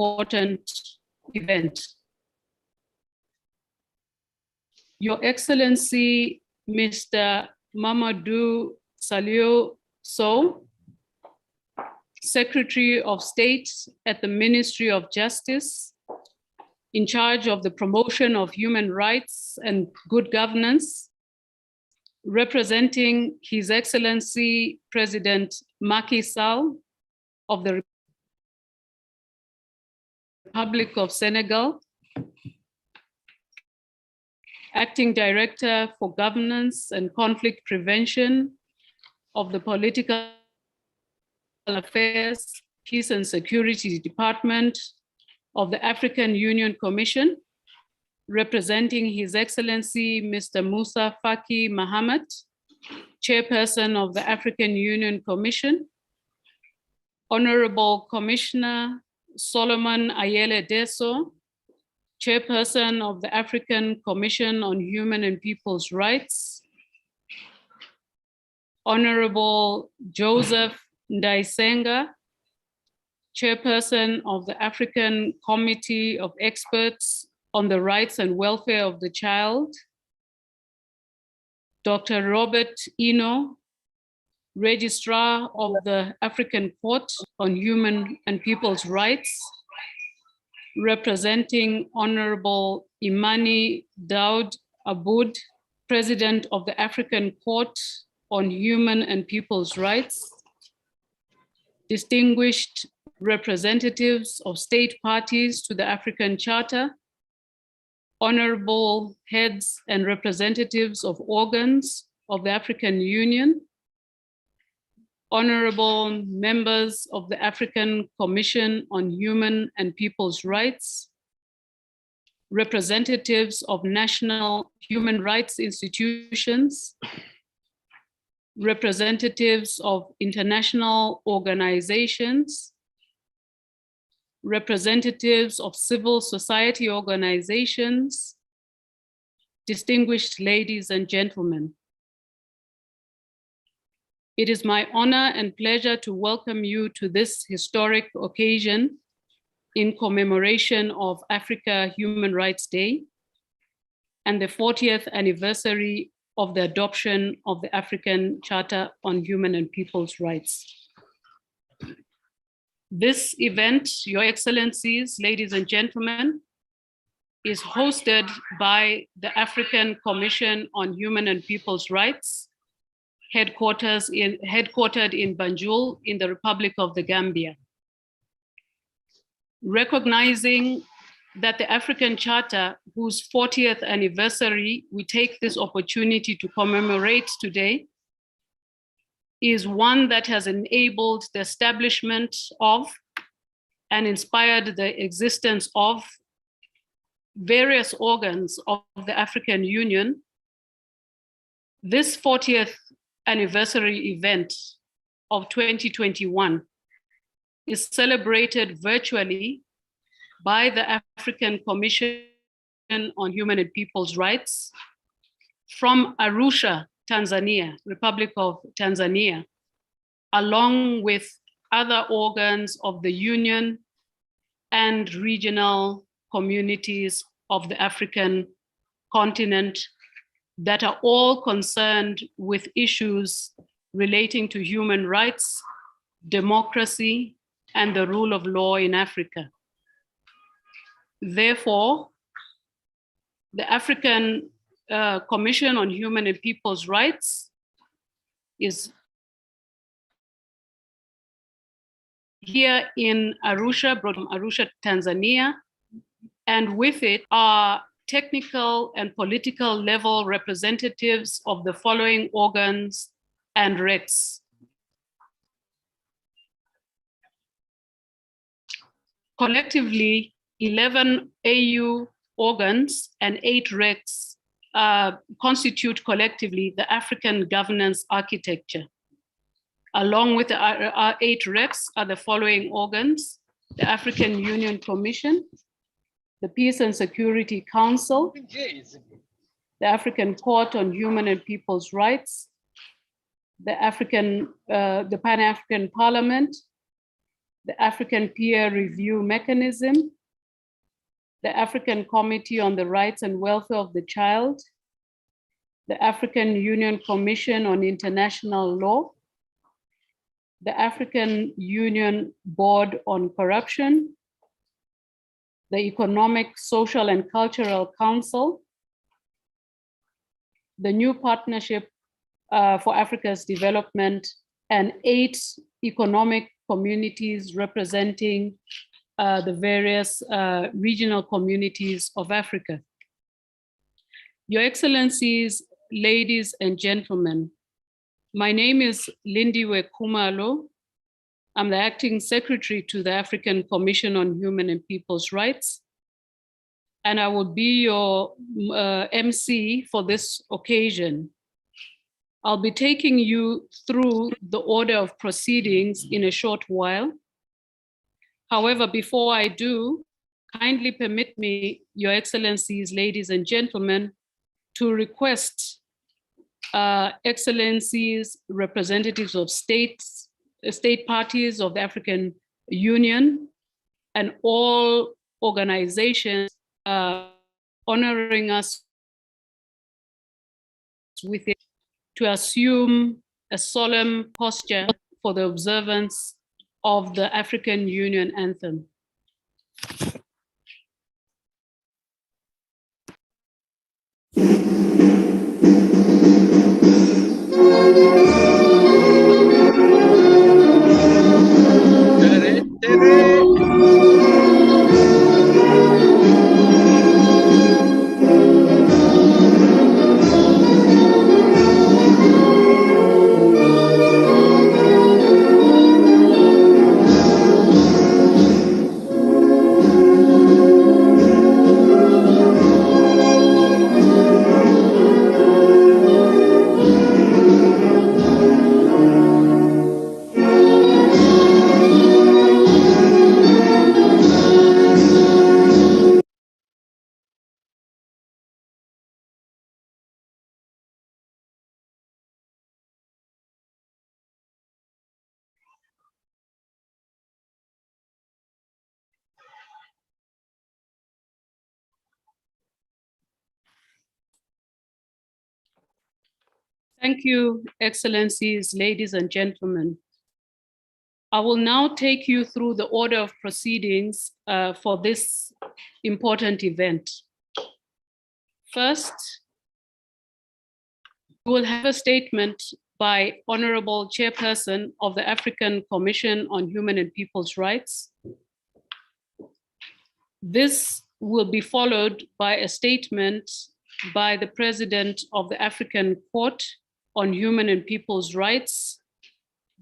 important event. Your Excellency, Mr. Mamadou Salio Sow, Secretary of State at the Ministry of Justice, in charge of the promotion of human rights and good governance, representing His Excellency President Macky Sall of the Republic of Senegal, Acting Director for Governance and Conflict Prevention of the Political Affairs, Peace and Security Department of the African Union Commission, representing His Excellency Mr. Musa Faki Mahamat, Chairperson of the African Union Commission, Honorable Commissioner Solomon Ayele Deso, Chairperson of the African Commission on Human and People's Rights, Honorable Joseph Ndaisenga, Chairperson of the African Committee of Experts on the Rights and Welfare of the Child, Dr. Robert Ino, Registrar of the African Court on Human and People's Rights, representing Honorable Imani Daud Aboud, President of the African Court on Human and People's Rights, distinguished representatives of state parties to the African Charter, honorable heads and representatives of organs of the African Union, honorable members of the African Commission on Human and People's Rights, representatives of national human rights institutions, representatives of international organizations, representatives of civil society organizations, distinguished ladies and gentlemen. It is my honor and pleasure to welcome you to this historic occasion in commemoration of Africa Human Rights Day and the 40th anniversary of the adoption of the African Charter on Human and People's Rights. This event, Your Excellencies, ladies and gentlemen, is hosted by the African Commission on Human and People's Rights, headquartered in Banjul in the Republic of the Gambia. Recognizing that the African Charter, whose 40th anniversary we take this opportunity to commemorate today, is one that has enabled the establishment of and inspired the existence of various organs of the African Union. This 40th anniversary event of 2021 is celebrated virtually by the African Commission on Human and People's Rights from Arusha, Tanzania, Republic of Tanzania, along with other organs of the Union and regional communities of the African continent that are all concerned with issues relating to human rights, democracy, and the rule of law in Africa. Therefore, the African Commission on Human and People's Rights is here in Arusha, brought from Arusha, Tanzania, and with it are technical and political level representatives of the following organs and RECs. Collectively, 11 AU organs and 8 RECs constitute collectively the African governance architecture. Along with our 8 RECs are the following organs: the African Union Commission, the Peace and Security Council, the African Court on Human and People's Rights, the Pan-African Parliament, the African Peer Review Mechanism, the African Committee on the Rights and Welfare of the Child, the African Union Commission on International Law, the African Union Board on Corruption, the Economic, Social, and Cultural Council, the New Partnership for Africa's Development, and 8 economic communities representing the various regional communities of Africa. Your Excellencies, ladies and gentlemen, my name is Lindiwe Khumalo. I'm the Acting Secretary to the African Commission on Human and People's Rights, and I will be your MC for this occasion. I'll be taking you through the order of proceedings in a short while. However, before I do, kindly permit me, Your Excellencies, ladies and gentlemen, to request Excellencies, representatives of state parties of the African Union, and all organizations honoring us with it, to assume a solemn posture for the observance of the African Union anthem. Thank you, Excellencies, ladies and gentlemen. I will now take you through the order of proceedings for this important event. First, we will have a statement by Honorable Chairperson of the African Commission on Human and People's Rights. This will be followed by a statement by the President of the African Court on Human and People's Rights,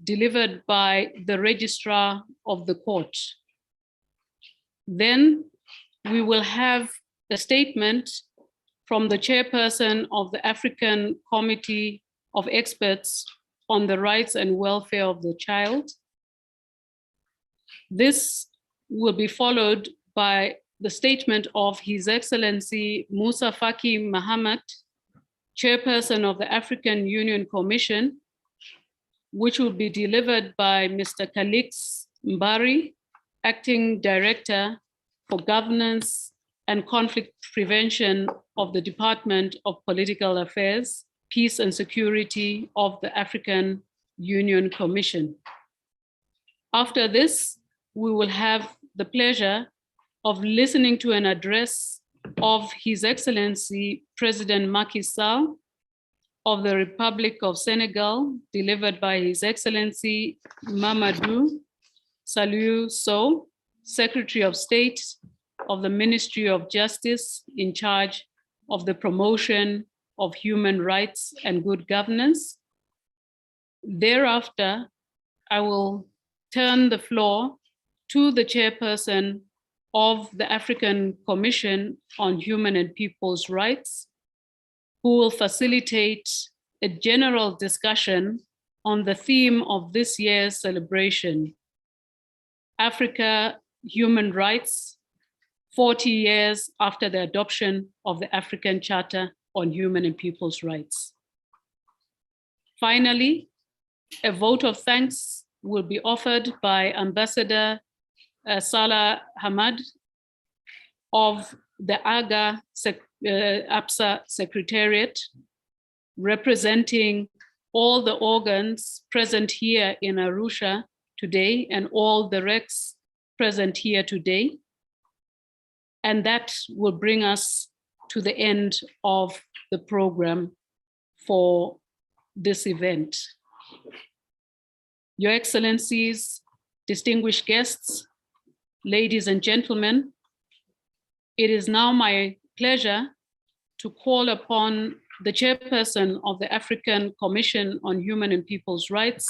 delivered by the Registrar of the Court. Then we will have a statement from the Chairperson of the African Committee of Experts on the Rights and Welfare of the Child. This will be followed by the statement of His Excellency Musa Faki Mahamat, Chairperson of the African Union Commission, which will be delivered by Mr. Calix Mbari, Acting Director for Governance and Conflict Prevention of the Department of Political Affairs, Peace and Security of the African Union Commission. After this, we will have the pleasure of listening to an address of His Excellency President Macky Sall of the Republic of Senegal, delivered by His Excellency Mamadou Salou Sow, Secretary of State of the Ministry of Justice in charge of the promotion of human rights and good governance. Thereafter, I will turn the floor to the Chairperson of the African Commission on Human and People's Rights, who will facilitate a general discussion on the theme of this year's celebration, Africa Human Rights, 40 years after the adoption of the African Charter on Human and People's Rights. Finally, a vote of thanks will be offered by Ambassador Salah Hamad of the APSA Secretariat, representing all the organs present here in Arusha today and all the RECs present here today. And that will bring us to the end of the program for this event. Your Excellencies, distinguished guests, ladies and gentlemen, it is now my pleasure to call upon the chairperson of the African Commission on Human and People's Rights,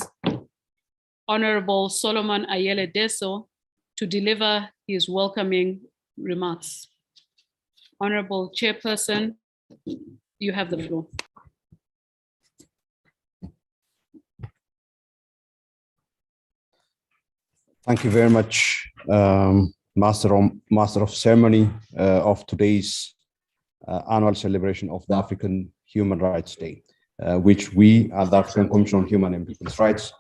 Honorable Solomon Ayele Deso, to deliver his welcoming remarks. Honorable Chairperson, you have the floor. Thank you very much, Master of Ceremony of today's annual celebration of the African Human Rights Day, which we at the African Commission on Human and People's Rights,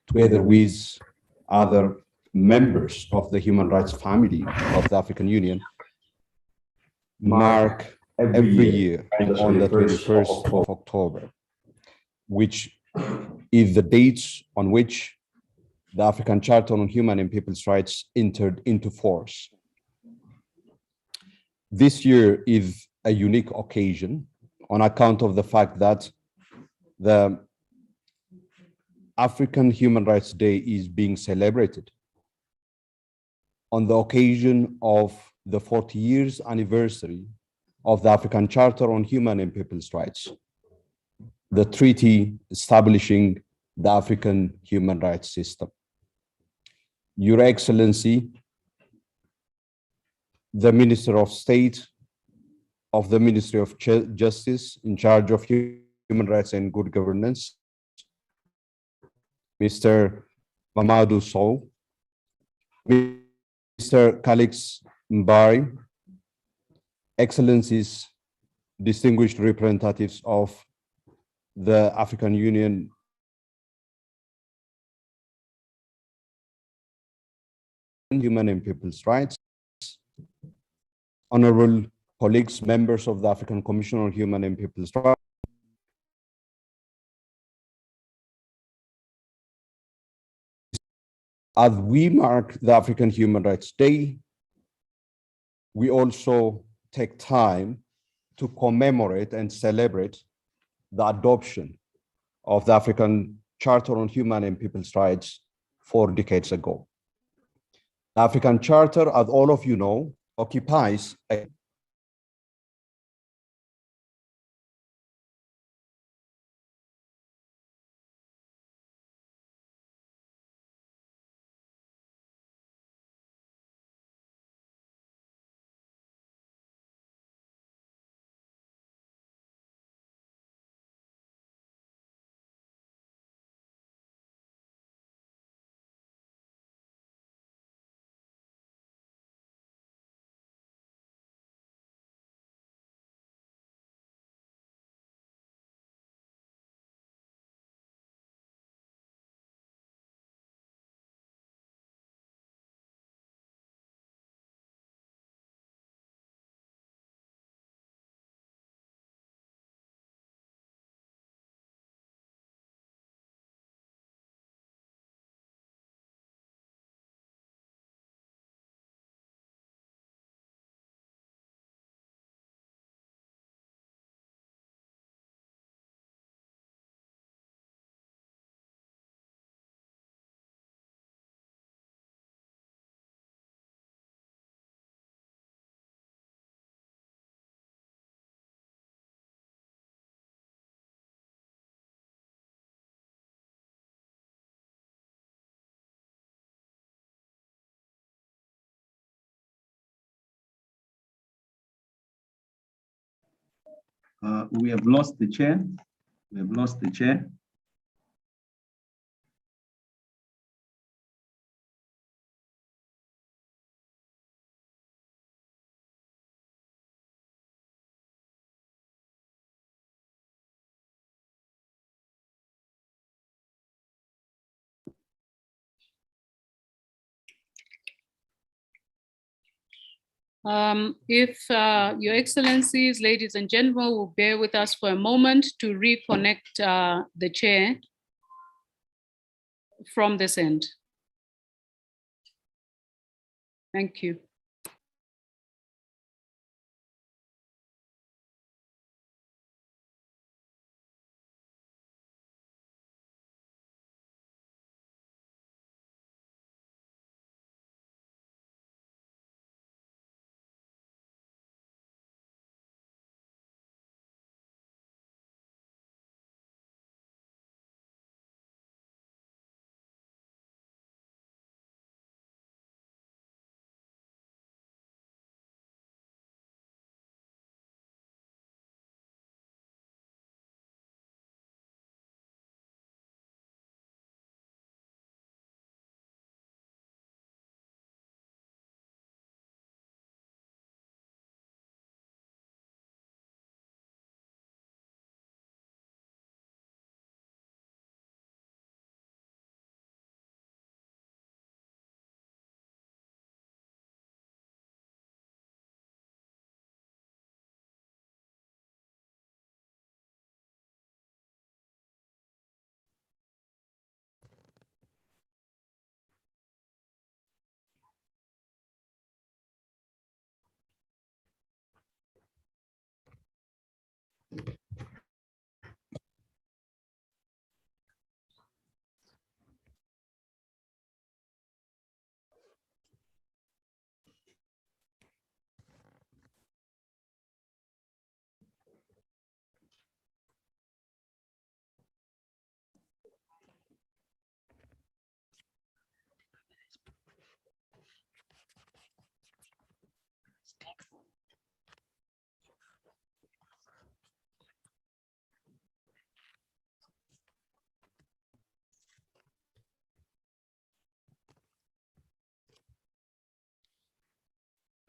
together with other members of the human rights family of the African Union, mark every year on the 21st of October, which is the date on which the African Charter on Human and People's Rights entered into force. This year is a unique occasion on account of the fact that the African Human Rights Day is being celebrated on the occasion of the 40 years anniversary of the African Charter on Human and People's Rights, the treaty establishing the African human rights system. Your Excellency, the Minister of State of the Ministry of Justice in charge of human rights and good governance, Mr. Mamadou Sow, Mr. Calix Mbari, Excellencies, distinguished representatives of the African Union, Human and People's Rights, honorable colleagues, members of the African Commission on Human and People's Rights, as we mark the African Human Rights Day, we also take time to commemorate and celebrate the adoption of the African Charter on Human and People's Rights 4 decades ago. The African Charter, as all of you know, occupies a we have lost the chair. We have lost the chair. If Your Excellencies, ladies and gentlemen, will bear with us for a moment to reconnect the chair from this end. Thank you.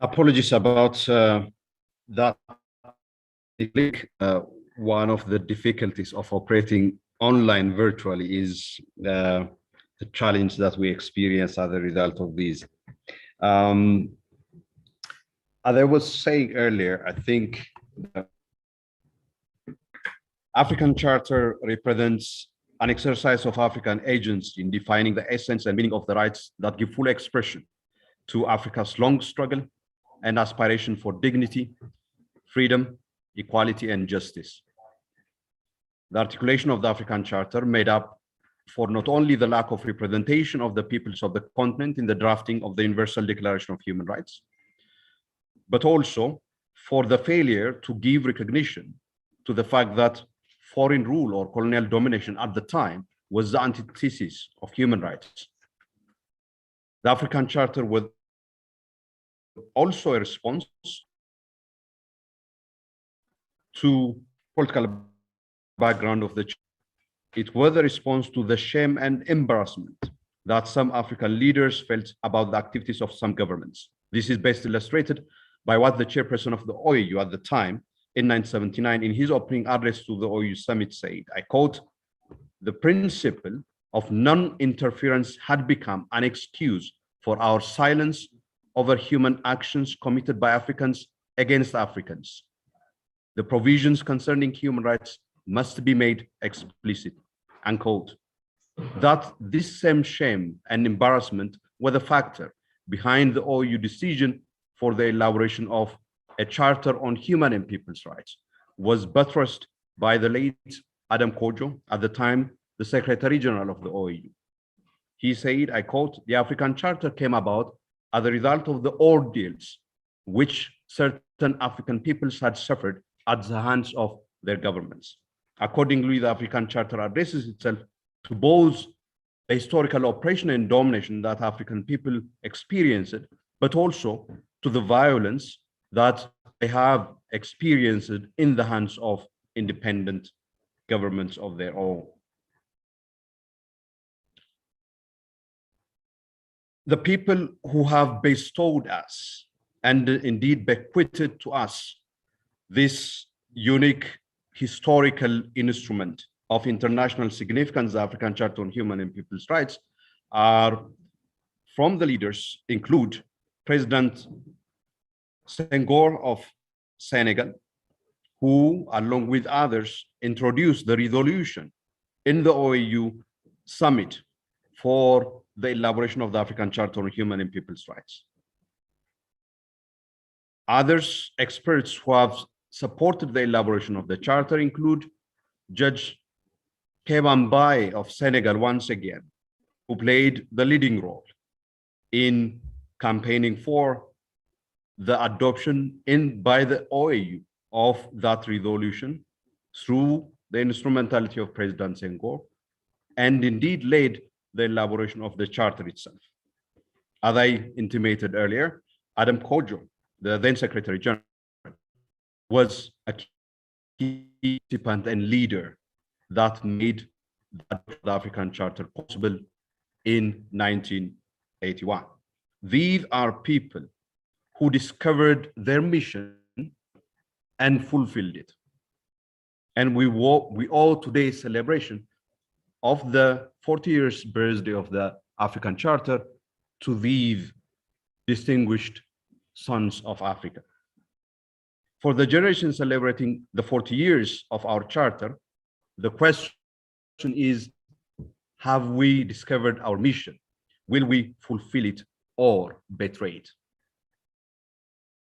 Apologies about that. One of the difficulties of operating online virtually is the challenge that we experience as a result of these. As I was saying earlier, I think the African Charter represents an exercise of African agency in defining the essence and meaning of the rights that give full expression to Africa's long struggle and aspiration for dignity, freedom, equality, and justice. The articulation of the African Charter made up for not only the lack of representation of the peoples of the continent in the drafting of the Universal Declaration of Human Rights, but also for the failure to give recognition to the fact that foreign rule or colonial domination at the time was the antithesis of human rights. The African Charter was also a response to political background of the church. It was a response to the shame and embarrassment that some African leaders felt about the activities of some governments. This is best illustrated by what the chairperson of the OAU at the time in 1979 in his opening address to the OAU summit said, I quote, "The principle of non-interference had become an excuse for our silence over human actions committed by Africans against Africans. The provisions concerning human rights must be made explicit," unquote. That this same shame and embarrassment were the factor behind the OAU decision for the elaboration of a charter on human and people's rights was buttressed by the late Adam Kojo, at the time the Secretary General of the OAU. He said, I quote, "The African Charter came about as a result of the ordeals which certain African peoples had suffered at the hands of their governments. Accordingly, the African Charter addresses itself to both the historical oppression and domination that African people experienced, but also to the violence that they have experienced in the hands of independent governments of their own. The people who have bestowed us and indeed bequeathed to us this unique historical instrument of international significance, the African Charter on Human and People's Rights, are from the leaders include President Senghor of Senegal, who, along with others, introduced the resolution in the OAU summit for the elaboration of the African Charter on Human and People's Rights. Others experts who have supported the elaboration of the charter include Judge Kéba Mbaye of Senegal, once again, who played the leading role in campaigning for the adoption by the OAU of that resolution through the instrumentality of President Senghor, and indeed led the elaboration of the charter itself. As I intimated earlier, Adam Kojo, the then Secretary General, was a key participant and leader that made the African Charter possible in 1981. These are people who discovered their mission and fulfilled it. And we owe today's celebration of the 40 years birthday of the African Charter to these distinguished sons of Africa. For the generation celebrating the 40 years of our charter, the question is, have we discovered our mission? Will we fulfill it or betray it?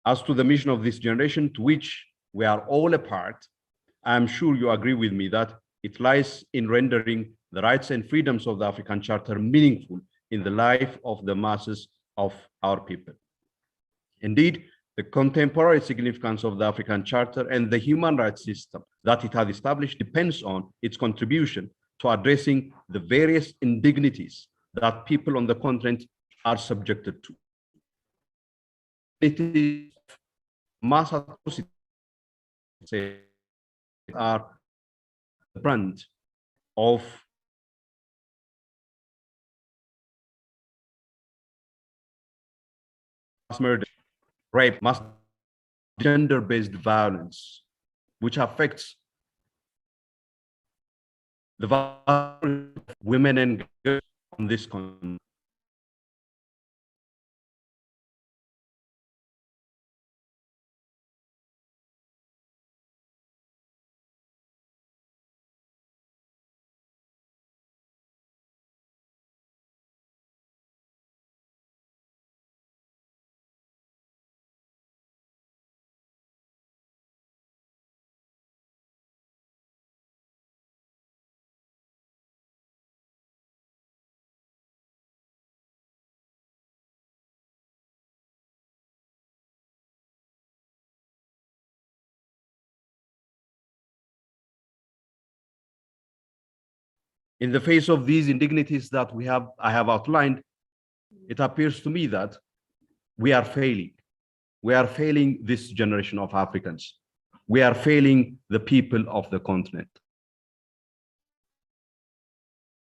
As to the mission of this generation, to which we are all a part, I'm sure you agree with me that it lies in rendering the rights and freedoms of the African Charter meaningful in the life of the masses of our people. Indeed, the contemporary significance of the African Charter and the human rights system that it has established depends on its contribution to addressing the various indignities that people on the continent are subjected to. It is mass atrocities are the brunt of mass murder, rape, mass gender-based violence, which affects the women and girls on this continent. In the face of these indignities that I have outlined, it appears to me that we are failing. We are failing this generation of Africans. We are failing the people of the continent.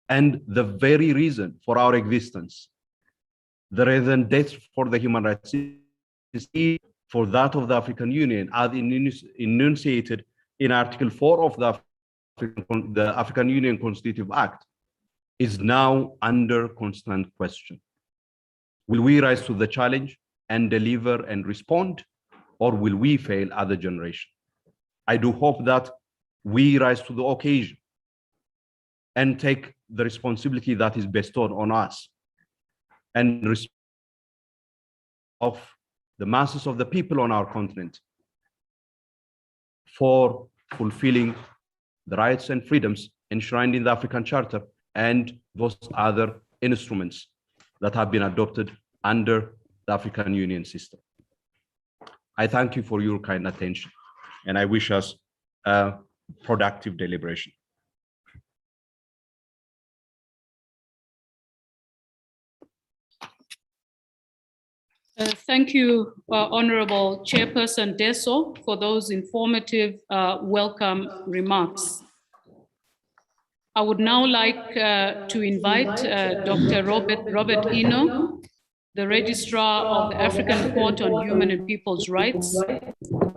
And the very reason for our existence, the reason death for the human rights is for that of the African Union, as enunciated in Article 4 of the African Union Constitutive Act, is now under constant question. Will we rise to the challenge and deliver and respond, or will we fail as a generation? I do hope that we rise to the occasion and take the responsibility that is bestowed on us and of the masses of the people on our continent for fulfilling the rights and freedoms enshrined in the African Charter and those other instruments that have been adopted under the African Union system. I thank you for your kind attention, and I wish us a productive deliberation. Thank you, Honorable Chairperson Deso, for those informative, welcome remarks. I would now like to invite Dr. Robert Eno, the Registrar of the African Court on Human and People's Rights,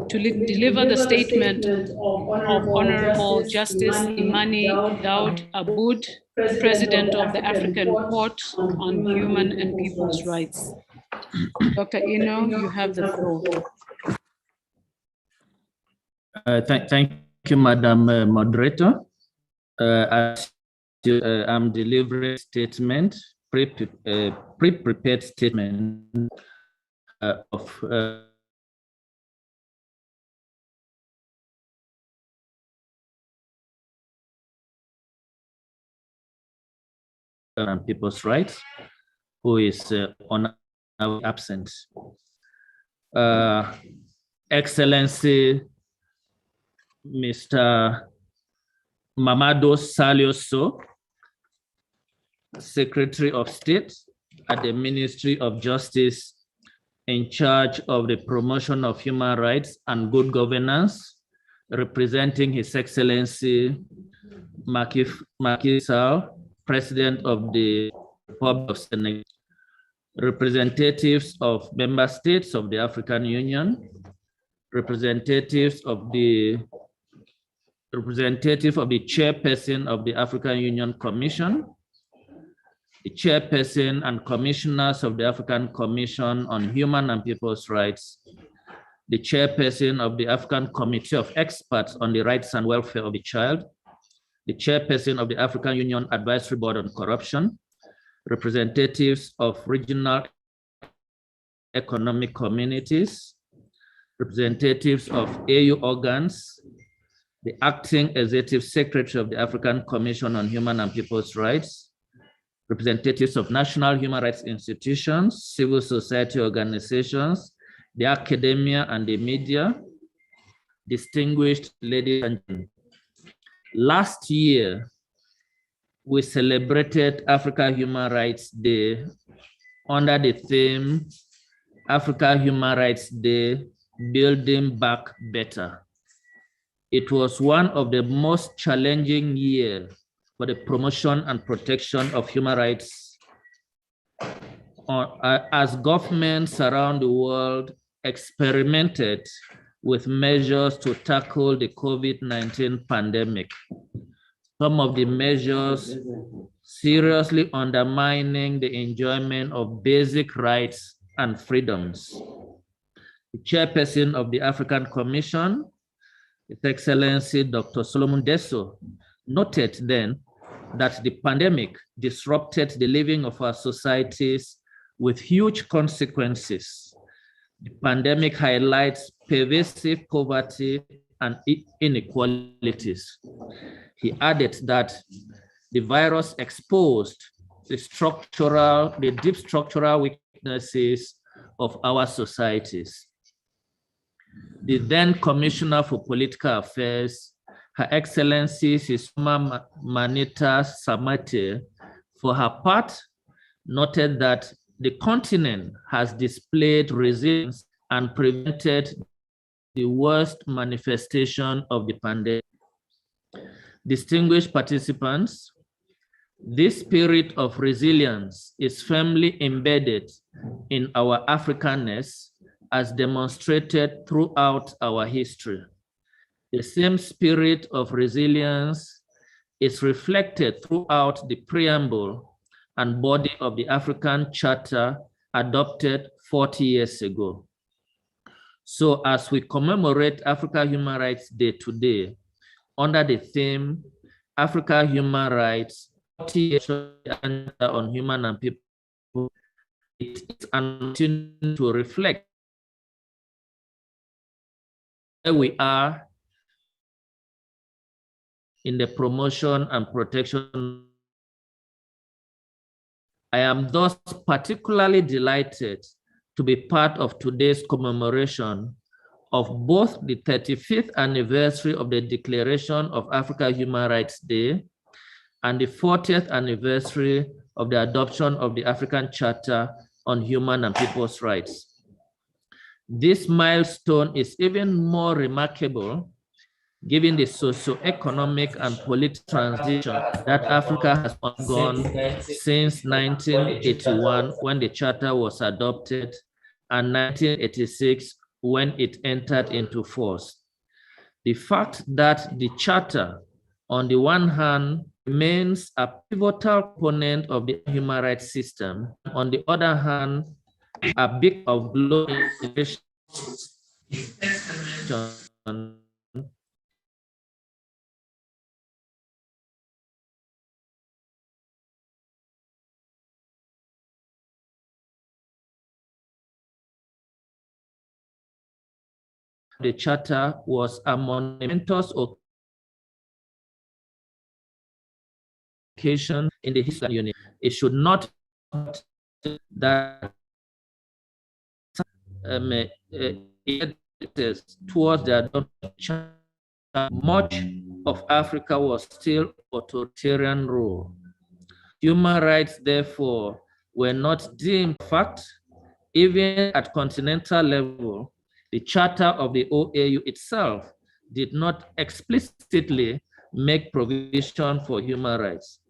to deliver the statement of Honorable Justice Imani Daud Aboud, President of the African Court on Human and People's Rights. Dr. Eno, you have the floor. Thank you, Madam Moderator. I'm delivering statement, pre-prepared statement of people's rights, who is on our absence. Excellency, Mr. Mamadou Salio Sow, Secretary of State at the Ministry of Justice in charge of the promotion of human rights and good governance, representing His Excellency Macky Sall, President of the Republic of Senegal, representatives of member states of the African Union, representative of the chairperson of the African Union Commission, the chairperson and commissioners of the African Commission on Human and People's Rights, the chairperson of the African Committee of Experts on the Rights and Welfare of the Child, the chairperson of the African Union Advisory Board on Corruption, representatives of regional economic communities, representatives of AU organs, the acting executive secretary of the African Commission on Human and People's Rights, representatives of national human rights institutions, civil society organizations, the academia and the media, distinguished ladies and gentlemen. Last year, we celebrated Africa Human Rights Day under the theme, Africa Human Rights Day, Building Back Better. It was one of the most challenging years for the promotion and protection of human rights as governments around the world experimented with measures to tackle the COVID-19 pandemic. Some of the measures seriously undermining the enjoyment of basic rights and freedoms. The chairperson of the African Commission, His Excellency Dr. Solomon Deso, noted then that the pandemic disrupted the living of our societies with huge consequences. The pandemic highlights pervasive poverty and inequalities. He added that the virus exposed the deep structural weaknesses of our societies. The then Commissioner for Political Affairs, Her Excellency Sisoma Manita Samate, for her part, noted that the continent has displayed resilience and prevented the worst manifestation of the pandemic. Distinguished participants, this spirit of resilience is firmly embedded in our Africanness as demonstrated throughout our history. The same spirit of resilience is reflected throughout the preamble and body of the African Charter adopted 40 years ago. So as we commemorate Africa Human Rights Day today, under the theme, Africa Human Rights, 40 years on human and people, it is an opportunity to reflect where we are in the promotion and protection. I am thus particularly delighted to be part of today's commemoration of both the 35th anniversary of the Declaration of Africa Human Rights Day and the 40th anniversary of the adoption of the African Charter on Human and People's Rights. This milestone is even more remarkable given the socio-economic and political transition that Africa has undergone since 1981 when the Charter was adopted and 1986 when it entered into force. The fact that the Charter, on the one hand, remains a pivotal component of the human rights system, on the other hand, a bit of global innovation the charter was a momentous occasion in the history of the Union. It should not that towards the adoption. Much of Africa was still authoritarian rule. Human rights, therefore, were not deemed fact. Even at continental level, the Charter of the OAU itself did not explicitly make provision for human rights.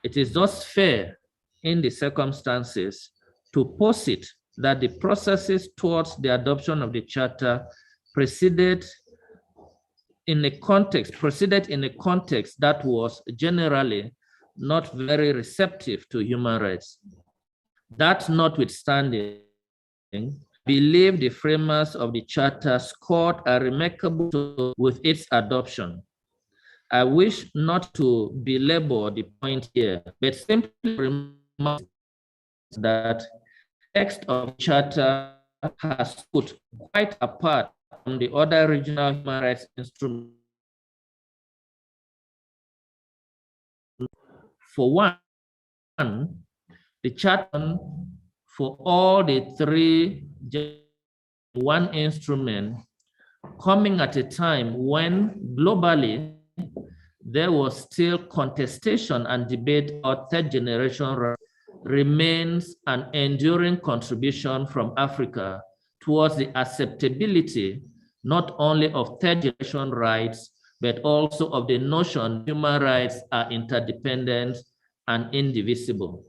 It is thus fair in the circumstances to posit that the processes towards the adoption of the Charter proceeded in a context that was generally not very receptive to human rights. That notwithstanding, I believe the framers of the Charter scored a remarkable with its adoption. I wish not to belabor the point here, but simply remark that the text of the Charter has put quite apart from the other regional human rights instruments. For one, the Charter for all the three, one instrument, coming at a time when globally there was still contestation and debate about third generation rights, remains an enduring contribution from Africa towards the acceptability not only of third generation rights, but also of the notion human rights are interdependent and indivisible.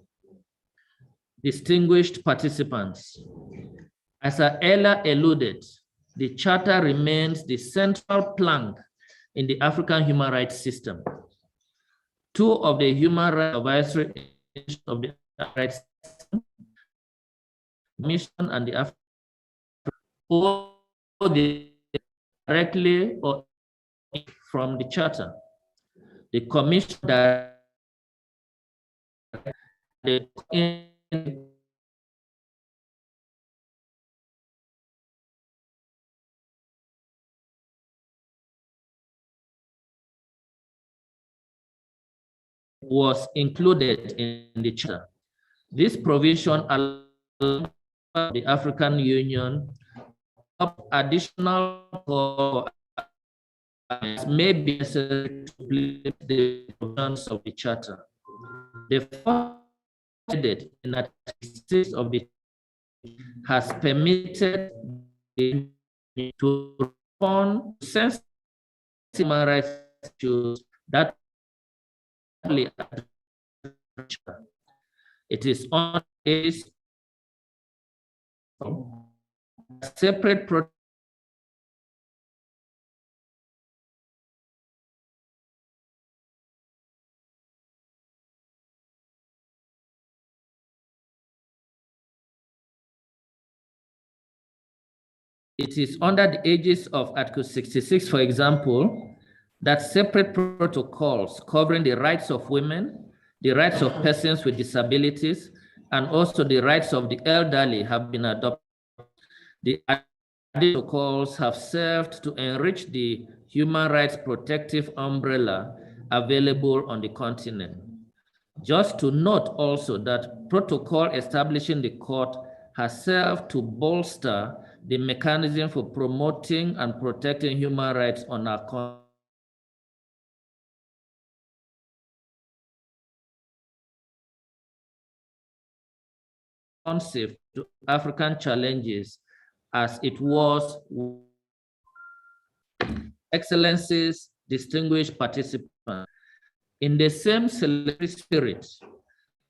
Distinguished participants, as I earlier alluded, the Charter remains the central plank in the African human rights system. Two of the human rights advisory of the rights system, Commission and the African, or directly or from the Charter. The Commission was included in the Charter. This provision allowed the African Union additional may be necessary to implement the provisions of the Charter. The first in that of the has permitted to respond to sensitive human rights issues that it is on a separate it is under the aegis of Article 66, for example, that separate protocols covering the rights of women, the rights of persons with disabilities, and also the rights of the elderly have been adopted. The protocols have served to enrich the human rights protective umbrella available on the continent. Just to note also that protocol establishing the court has served to bolster the mechanism for promoting and protecting human rights on our continent. Responsive to African challenges as it was. Excellencies, distinguished participants, in the same celebratory spirit,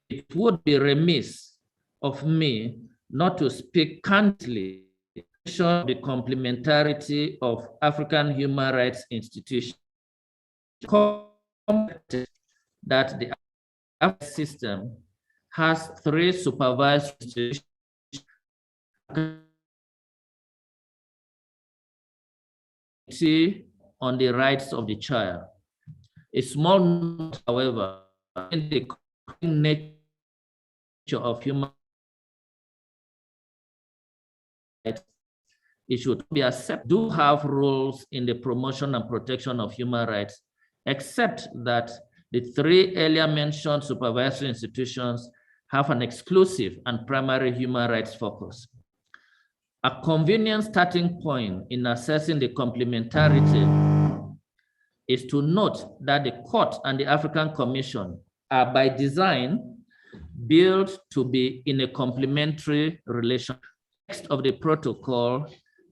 it would be remiss of me not to speak candidly on the complementarity of African human rights institutions that the African system has three supervised institutions on the rights of the child. A small note, however, in the nature of human rights, it should be accepted, do have roles in the promotion and protection of human rights, except that the three earlier mentioned supervisory institutions have an exclusive and primary human rights focus. A convenient starting point in assessing the complementarity is to note that the Court and the African Commission are by design built to be in a complementary relation. The text of the protocol,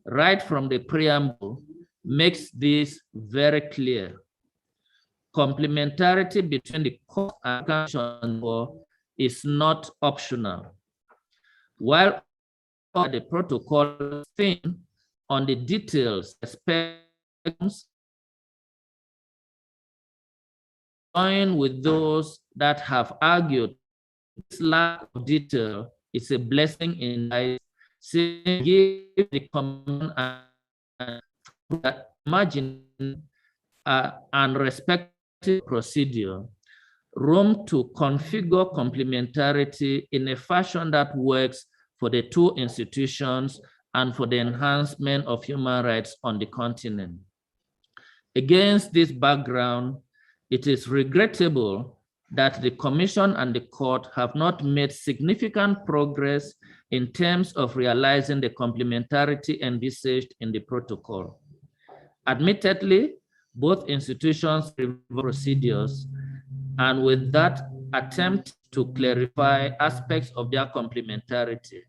right from the preamble, makes this very clear. Complementarity between the Court and Commission is not optional. While the protocol thin on the details, aspects, join with those that have argued this lack of detail is a blessing in life, saying give the common and imagine and respective procedure room to configure complementarity in a fashion that works for the two institutions and for the enhancement of human rights on the continent. Against this background, it is regrettable that the Commission and the Court have not made significant progress in terms of realizing the complementarity envisaged in the protocol. Admittedly, both institutions procedures, and with that attempt to clarify aspects of their complementarity.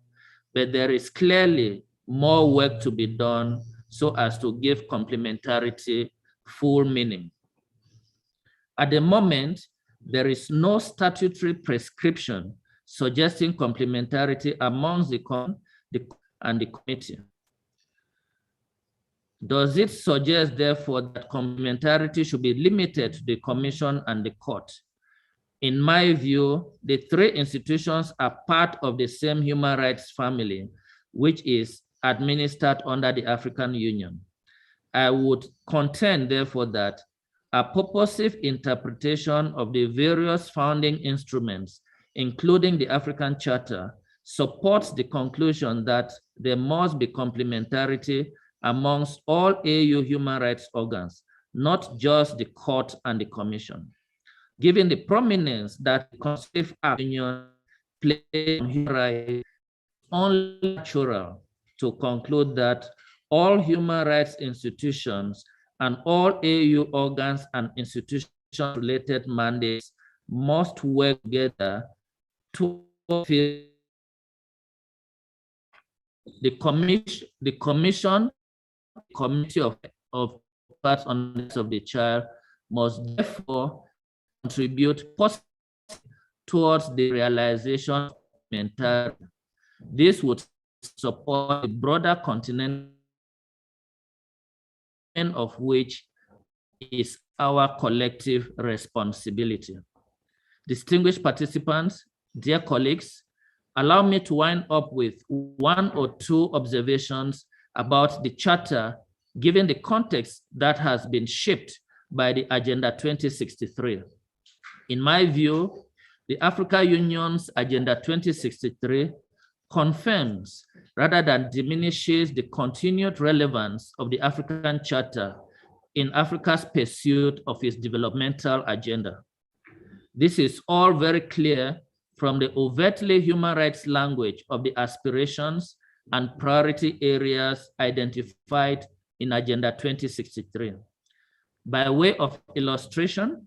But there is clearly more work to be done so as to give complementarity full meaning. At the moment, there is no statutory prescription suggesting complementarity amongst the committee. Does it suggest, therefore, that complementarity should be limited to the Commission and the Court? In my view, the three institutions are part of the same human rights family, which is administered under the African Union. I would contend, therefore, that a purposive interpretation of the various founding instruments, including the African Charter, supports the conclusion that there must be complementarity amongst all AU human rights organs, not just the Court and the Commission. Given the prominence that the Constitutive Union plays on human rights, only natural to conclude that all human rights institutions and all AU organs and institution-related mandates must work together to fulfill the Commission, Committee of Parts on the Rights of the Child must therefore contribute positively towards the realization of complementarity. This would support the broader continent, of which is our collective responsibility. Distinguished participants, dear colleagues, allow me to wind up with one or two observations about the Charter, given the context that has been shaped by the Agenda 2063. In my view, the African Union's Agenda 2063 confirms rather than diminishes the continued relevance of the African Charter in Africa's pursuit of its developmental agenda. This is all very clear from the overtly human rights language of the aspirations and priority areas identified in Agenda 2063. By way of illustration,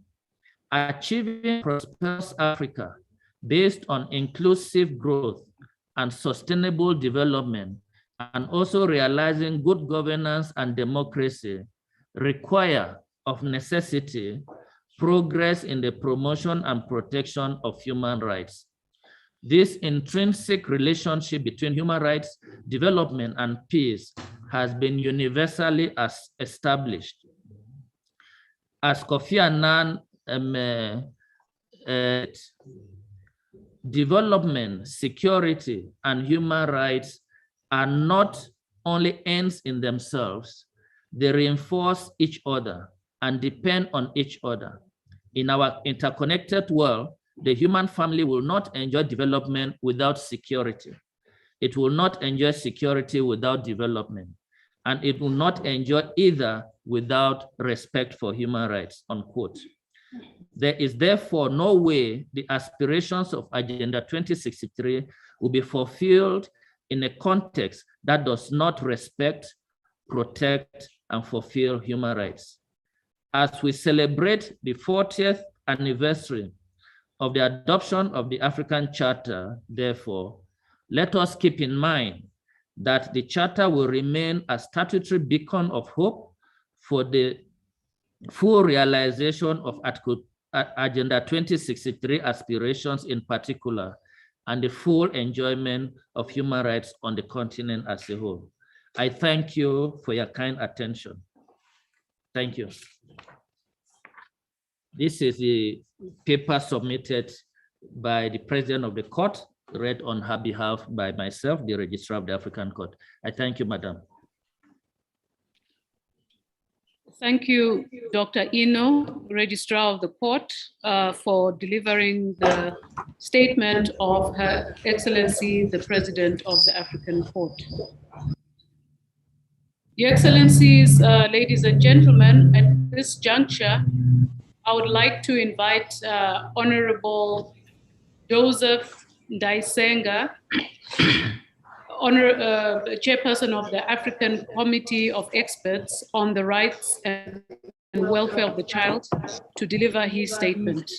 achieving prosperous Africa based on inclusive growth and sustainable development, and also realizing good governance and democracy require of necessity progress in the promotion and protection of human rights. This intrinsic relationship between human rights, development, and peace has been universally established. As Kofi Annan development, security, and human rights are not only ends in themselves, they reinforce each other and depend on each other. In our interconnected world, the human family will not enjoy development without security. It will not enjoy security without development. And it will not enjoy either without respect for human rights, unquote. There is therefore no way the aspirations of Agenda 2063 will be fulfilled in a context that does not respect, protect, and fulfill human rights. As we celebrate the 40th anniversary of the adoption of the African Charter, therefore, let us keep in mind that the Charter will remain a statutory beacon of hope for the full realization of Agenda 2063 aspirations in particular, and the full enjoyment of human rights on the continent as a whole. I thank you for your kind attention. Thank you. This is the paper submitted by the President of the Court, read on her behalf by myself, the Registrar of the African Court. I thank you, Madam. Thank you, Dr. Ino, Registrar of the Court, for delivering the statement of Her Excellency, the President of the African Court. Your Excellencies, ladies and gentlemen, at this juncture, I would like to invite Honorable Joseph Ndaisenga, Chairperson of the African Committee of Experts on the Rights and Welfare of the Child, to deliver his statement.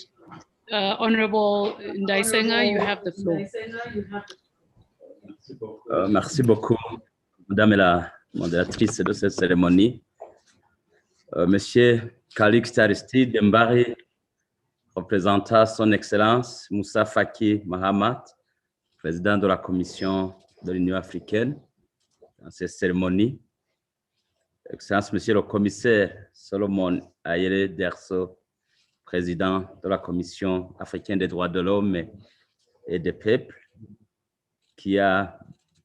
Honorable Ndaisenga, you have the floor. Merci beaucoup, Madame la modératrice de cette cérémonie. Monsieur Calixte Aristide Mbari, représentant son Excellence Moussa Faki Mahamat, président de la Commission de l'Union africaine, dans cette cérémonie. Excellence, Monsieur le Commissaire Solomon Ayere Derso, président de la Commission africaine des droits de l'homme et des peuples, qui a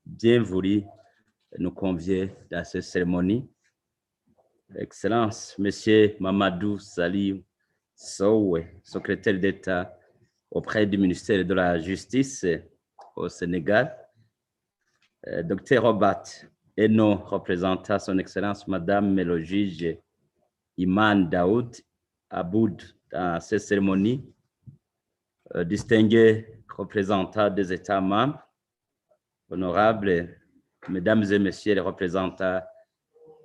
bien voulu nous convier dans cette cérémonie. Excellence, Monsieur Mamadou Salih Sowe, secrétaire d'État auprès du ministère de la Justice au Sénégal. Dr Robert Eno, représentant son Excellence Madame le juge Iman Daoud Aboud dans cette cérémonie. Distingués représentants des États membres, honorables Mesdames et Messieurs les représentants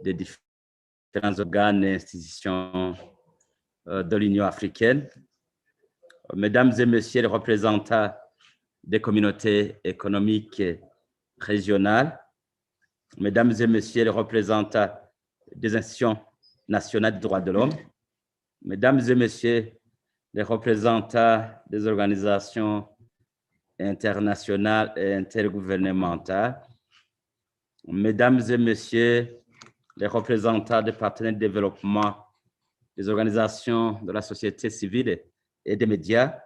des différents organes et institutions de l'Union africaine, Mesdames et Messieurs les représentants des communautés économiques régionales, Mesdames et Messieurs les représentants des institutions nationales des droits de l'homme, Mesdames et Messieurs les représentants des organisations internationales et intergouvernementales, Mesdames et Messieurs les représentants des partenaires de développement, des organisations de la société civile et des médias,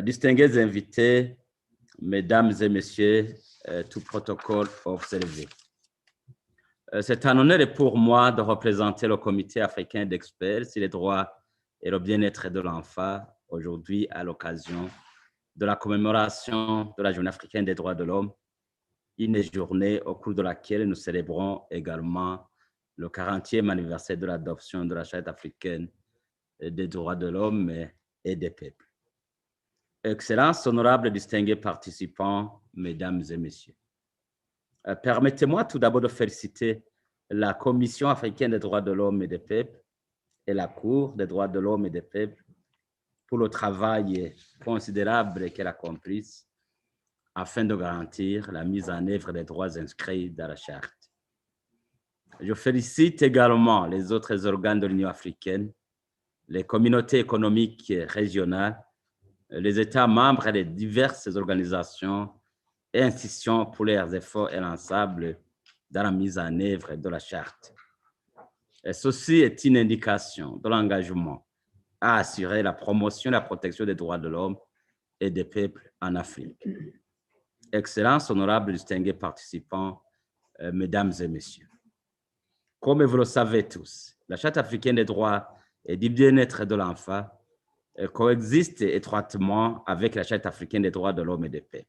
distingués invités, Mesdames et Messieurs, tout protocole observé. C'est un honneur pour moi de représenter le Comité africain d'experts sur les droits et le bien-être de l'enfant aujourd'hui à l'occasion de la commémoration de la Journée africaine des droits de l'homme, une journée au cours de laquelle nous célébrons également le 40e anniversaire de l'adoption de la Charte africaine des droits de l'homme et des peuples. Excellences, honorables distingués participants, Mesdames et Messieurs. Permettez-moi tout d'abord de féliciter la Commission africaine des droits de l'homme et des peuples et la Cour des droits de l'homme et des peuples pour le travail considérable qu'elle a accompli afin de garantir la mise en œuvre des droits inscrits dans la Charte. Je félicite également les autres organes de l'Union africaine, les communautés économiques régionales, les États membres et les diverses organisations et institutions pour leurs efforts inlassables dans la mise en œuvre de la Charte. Et ceci est une indication de l'engagement à assurer la promotion et la protection des droits de l'homme et des peuples en Afrique. Excellences, honorables, distingués participants, mesdames et messieurs. Comme vous le savez tous, la Charte africaine des droits et du bien-être de l'enfant coexiste étroitement avec la Charte africaine des droits de l'homme et des peuples.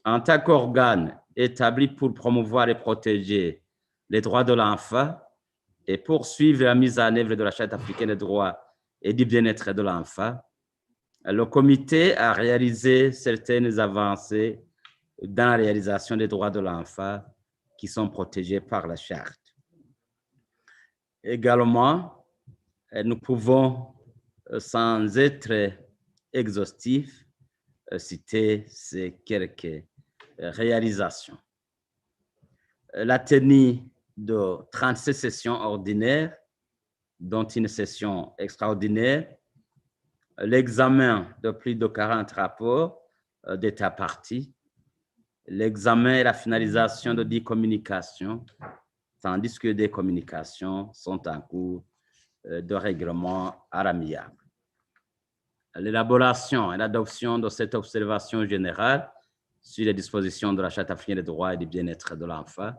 En tant qu'organe établi pour promouvoir et protéger les droits de l'enfant et poursuivre la mise en œuvre de la Charte africaine des droits et du bien-être de l'enfant, le comité a réalisé certaines avancées dans la réalisation des droits de l'enfant qui sont protégés par la Charte. Également, nous pouvons, sans être exhaustifs, citer ces quelques réalisations. La tenue de 36 sessions ordinaires, dont une session extraordinaire, l'examen de plus de 40 rapports d'État parties, l'examen et la finalisation de 10 communications, tandis que des communications sont en cours de règlement à l'amiable. L'élaboration et l'adoption de cette observation générale sur les dispositions de la Charte africaine des droits et du bien-être de l'enfant,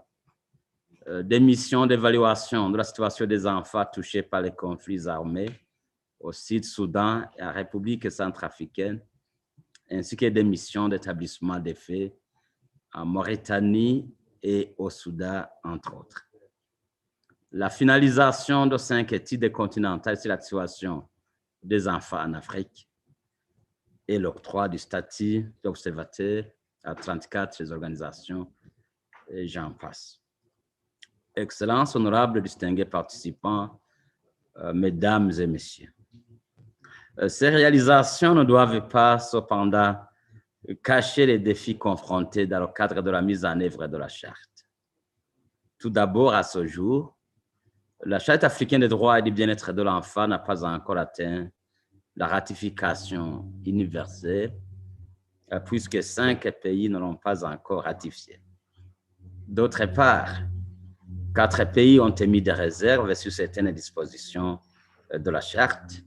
des missions d'évaluation de la situation des enfants touchés par les conflits armés au Sud-Soudan et en République centrafricaine, ainsi que des missions d'établissement des faits en Mauritanie et au Soudan, entre autres. La finalisation de 5 études continentales sur la situation des enfants en Afrique et l'octroi du statut d'observateur à 34 organisations, et j'en passe. Excellences, honorables, distingués participants, mesdames et messieurs. Ces réalisations ne doivent pas, cependant, cacher les défis confrontés dans le cadre de la mise en œuvre de la Charte. Tout d'abord, à ce jour, la Charte africaine des droits et du bien-être de l'enfant n'a pas encore atteint la ratification universelle, puisque 5 pays ne l'ont pas encore ratifiée. D'autre part, 4 pays ont émis des réserves sur certaines dispositions de la Charte,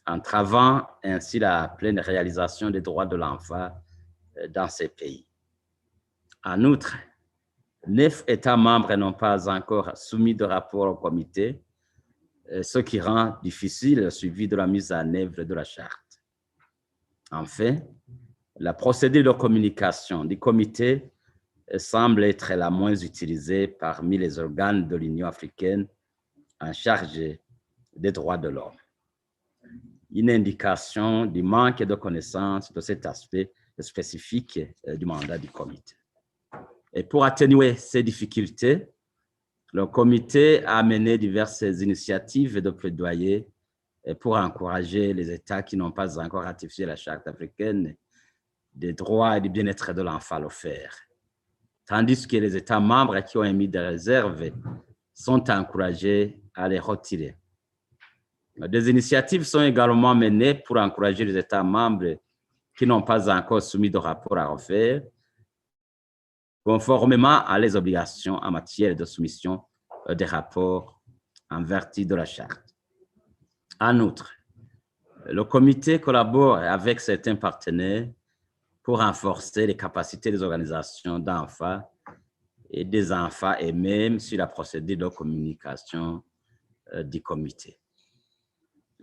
entravant ainsi la pleine réalisation des droits de l'enfant dans ces pays. En outre, 9 États membres n'ont pas encore soumis de rapport au comité, ce qui rend difficile le suivi de la mise en œuvre de la Charte. Enfin, la procédure de communication du comité semble être la moins utilisée parmi les organes de l'Union africaine en charge des droits de l'homme. Une indication du manque de connaissance de cet aspect spécifique du mandat du comité. Et pour atténuer ces difficultés, le comité a mené diverses initiatives de plaidoyer pour encourager les États qui n'ont pas encore ratifié la Charte africaine des droits et du bien-être de l'enfant à le faire, tandis que les États membres qui ont émis des réserves sont encouragés à les retirer. Des initiatives sont également menées pour encourager les États membres qui n'ont pas encore soumis de rapport à refaire, conformément à les obligations en matière de soumission des rapports en vertu de la Charte. En outre, le comité collabore avec certains partenaires pour renforcer les capacités des organisations d'enfants et des enfants et même sur la procédure de communication du comité.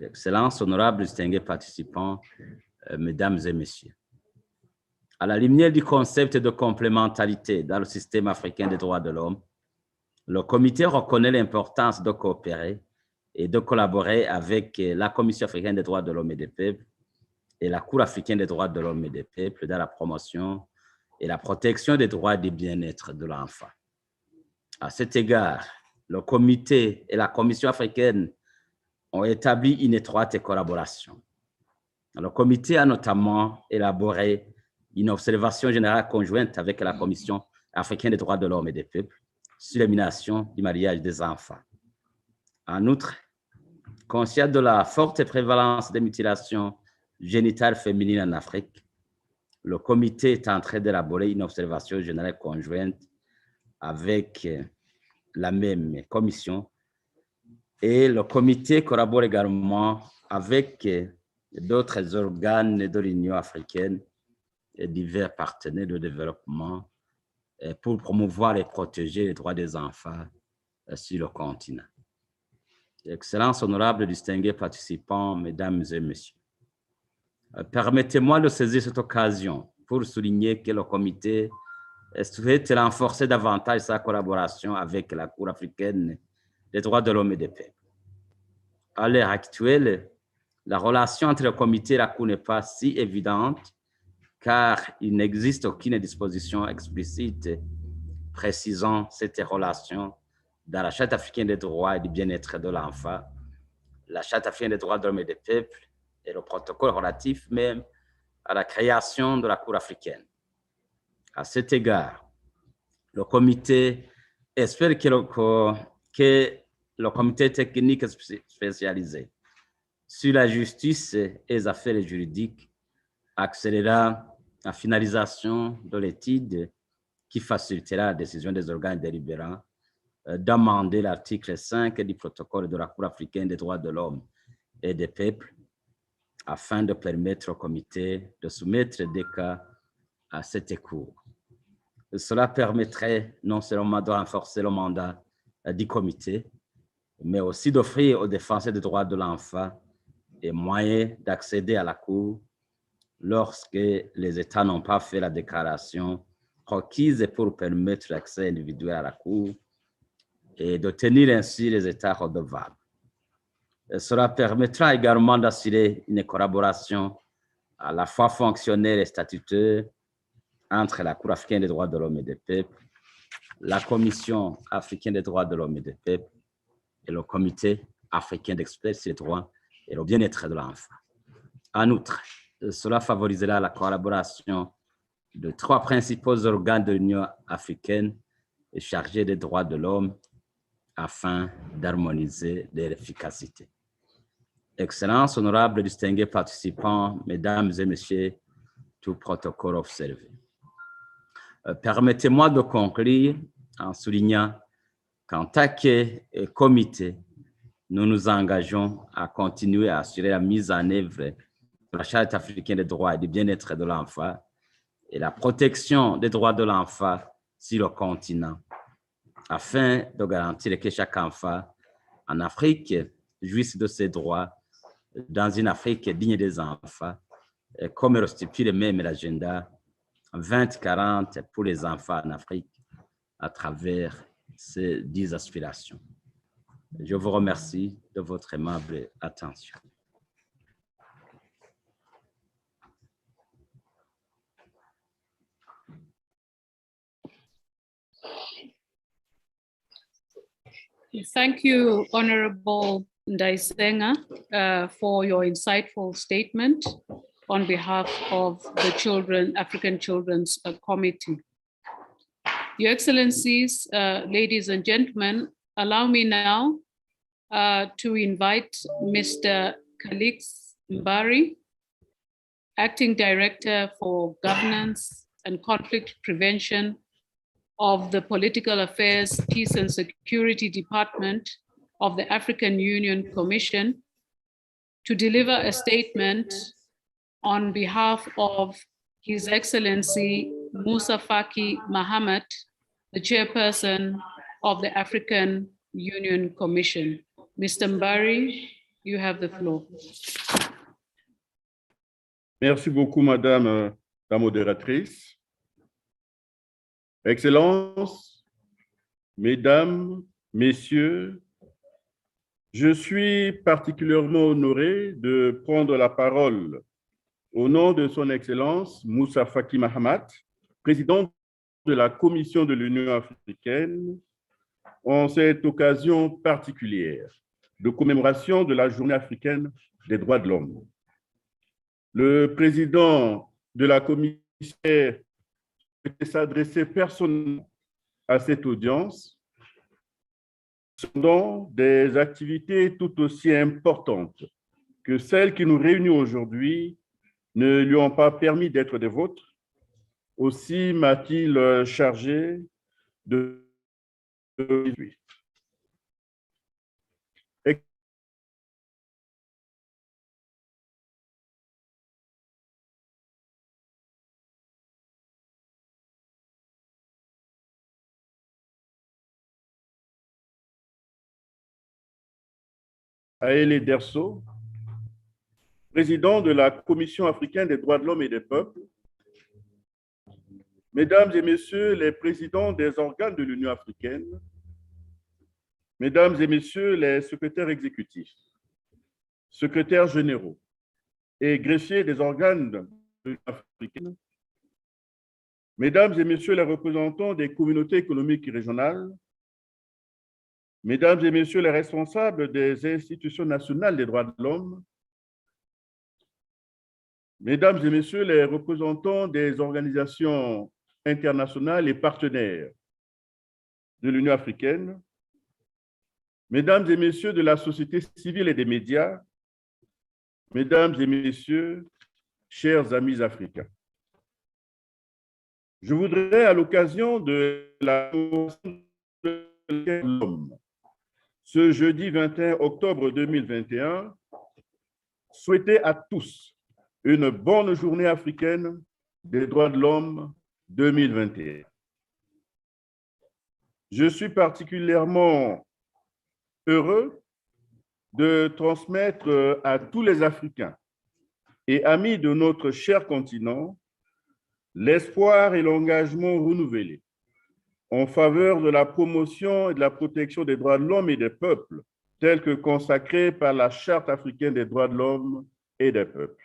Excellences, honorables, distingués participants, mesdames et messieurs. À la lumière du concept de complémentarité dans le système africain des droits de l'homme, le comité reconnaît l'importance de coopérer et de collaborer avec la Commission africaine des droits de l'homme et des peuples et la Cour africaine des droits de l'homme et des peuples dans la promotion et la protection des droits et du bien-être de l'enfant. À cet égard, le comité et la Commission africaine ont établi une étroite collaboration. Le comité a notamment élaboré une observation générale conjointe avec la Commission africaine des droits de l'homme et des peuples sur l'élimination du mariage des enfants. En outre, conscient de la forte prévalence des mutilations génitales féminines en Afrique, le comité est en train d'élaborer une observation générale conjointe avec la même commission et le comité collabore également avec d'autres organes de l'Union africaine et divers partenaires de développement pour promouvoir et protéger les droits des enfants sur le continent. Excellences, honorables, distingués participants, mesdames et messieurs, permettez-moi de saisir cette occasion pour souligner que le comité souhaite renforcer davantage sa collaboration avec la Cour africaine des droits de l'homme et des peuples. À l'heure actuelle, la relation entre le comité et la Cour n'est pas si évidente car il n'existe aucune disposition explicite précisant cette relation dans la Charte africaine des droits et du bien-être de l'enfant, la Charte africaine des droits de l'homme et des peuples et le protocole relatif même à la création de la Cour africaine. À cet égard, le comité espère que le comité technique spécialisé sur la justice et les affaires juridiques accélérera la finalisation de l'étude qui facilitera la décision des organes délibérants d'amender l'article 5 du protocole de la Cour africaine des droits de l'homme et des peuples afin de permettre au comité de soumettre des cas à cette Cour. Cela permettrait non seulement de renforcer le mandat du comité, mais aussi d'offrir aux défenseurs des droits de l'enfant des moyens d'accéder à la Cour lorsque les États n'ont pas fait la déclaration requise pour permettre l'accès individuel à la Cour et de tenir ainsi les États redevables. Cela permettra également d'assurer une collaboration à la fois fonctionnelle et statutaire entre la Cour africaine des droits de l'homme et des peuples, la Commission africaine des droits de l'homme et des peuples et le Comité africain d'experts sur les droits et le bien-être de l'enfant. En outre, cela favorisera la collaboration de trois principaux organes de l'Union africaine chargés des droits de l'homme afin d'harmoniser leur efficacité. Excellences, honorables, distingués participants, mesdames et messieurs, tout protocole observé. Permettez-moi de conclure en soulignant qu'en tant que comité, nous nous engageons à continuer à assurer la mise en œuvre de la Charte africaine des droits et du bien-être de l'enfant et la protection des droits de l'enfant sur le continent, afin de garantir que chaque enfant en Afrique jouisse de ses droits dans une Afrique digne des enfants, comme le stipule même l'agenda 2040 pour les enfants en Afrique à travers ces 10 aspirations. Je vous remercie de votre aimable attention. Thank you, Honorable Ndaisenga, for your insightful statement on behalf of the African Children's Committee. Your Excellencies, ladies and gentlemen, allow me now to invite Mr. Calix Mbari, Acting Director for Governance and Conflict Prevention of the Political Affairs, Peace and Security Department of the African Union Commission, to deliver a statement on behalf of His Excellency Musa Faki Mahamat, the Chairperson of the African Union Commission. Mr. Mbari, you have the floor. Merci beaucoup, Madame la modératrice. Excellences, Mesdames, Messieurs, je suis particulièrement honoré de prendre la parole au nom de Son Excellence Musa Faki Mahamat, président de la Commission de l'Union africaine, en cette occasion particulière de commémoration de la Journée africaine des droits de l'homme. Le président de la commission souhaitait s'adresser personnellement à cette audience, dans des activités tout aussi importantes que celles qui nous réunissent aujourd'hui ne lui ont pas permis d'être des vôtres. Aussi m'a-t-il chargé de Haile Derso, président de la Commission africaine des droits de l'homme et des peuples, Mesdames et Messieurs les présidents des organes de l'Union africaine, Mesdames et Messieurs les secrétaires exécutifs, secrétaires généraux et greffiers des organes de l'Union africaine, Mesdames et Messieurs les représentants des communautés économiques et régionales, Mesdames et Messieurs les responsables des institutions nationales des droits de l'homme, Mesdames et Messieurs les représentants des organisations internationales et partenaires de l'Union africaine, Mesdames et Messieurs de la société civile et des médias, Mesdames et Messieurs, chers amis africains. Je voudrais, à l'occasion de la Convention de l'homme, ce jeudi 21 octobre 2021, souhaiter à tous une bonne journée africaine des droits de l'homme 2021. Je suis particulièrement heureux de transmettre à tous les Africains et amis de notre cher continent l'espoir et l'engagement renouvelé en faveur de la promotion et de la protection des droits de l'homme et des peuples, tels que consacrés par la Charte africaine des droits de l'homme et des peuples.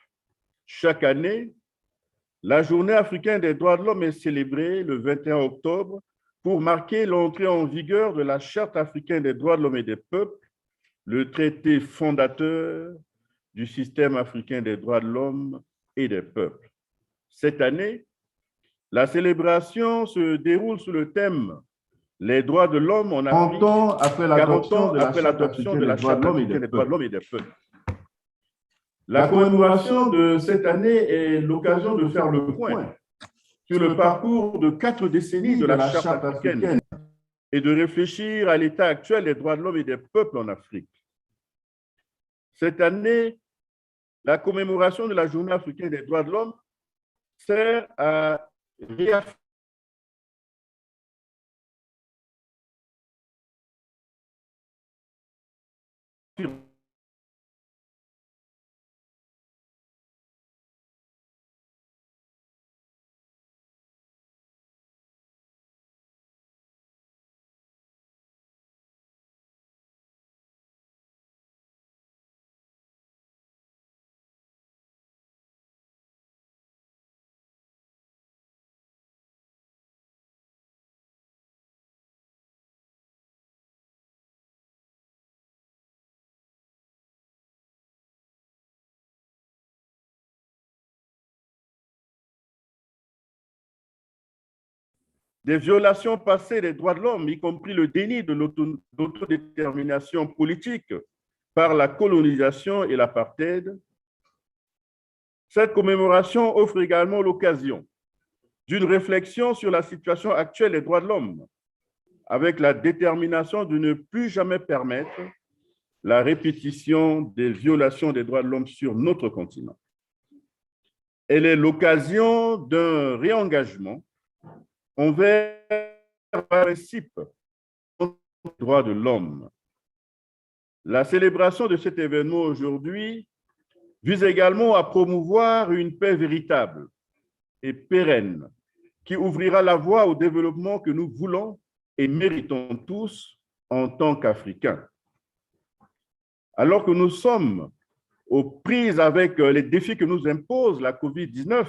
Chaque année, la Journée africaine des droits de l'homme est célébrée le 21 octobre pour marquer l'entrée en vigueur de la Charte africaine des droits de l'homme et des peuples, le traité fondateur du système africain des droits de l'homme et des peuples. Cette année, la célébration se déroule sous le thème « Les droits de l'homme en Afrique, 40 ans après l'adoption de la Charte africaine des droits de l'homme et des peuples ». La commémoration de cette année est l'occasion de faire le point sur le parcours de 4 décennies de la Charte africaine et de réfléchir à l'état actuel des droits de l'homme et des peuples en Afrique. Cette année, la commémoration de la Journée africaine des droits de l'homme sert à réaffirmer des violations passées des droits de l'homme, y compris le déni de l'autodétermination politique par la colonisation et l'apartheid. Cette commémoration offre également l'occasion d'une réflexion sur la situation actuelle des droits de l'homme, avec la détermination de ne plus jamais permettre la répétition des violations des droits de l'homme sur notre continent. Elle est l'occasion d'un réengagement envers le principe des droits de l'homme. La célébration de cet événement aujourd'hui vise également à promouvoir une paix véritable et pérenne qui ouvrira la voie au développement que nous voulons et méritons tous en tant qu'Africains. Alors que nous sommes aux prises avec les défis que nous impose la COVID-19,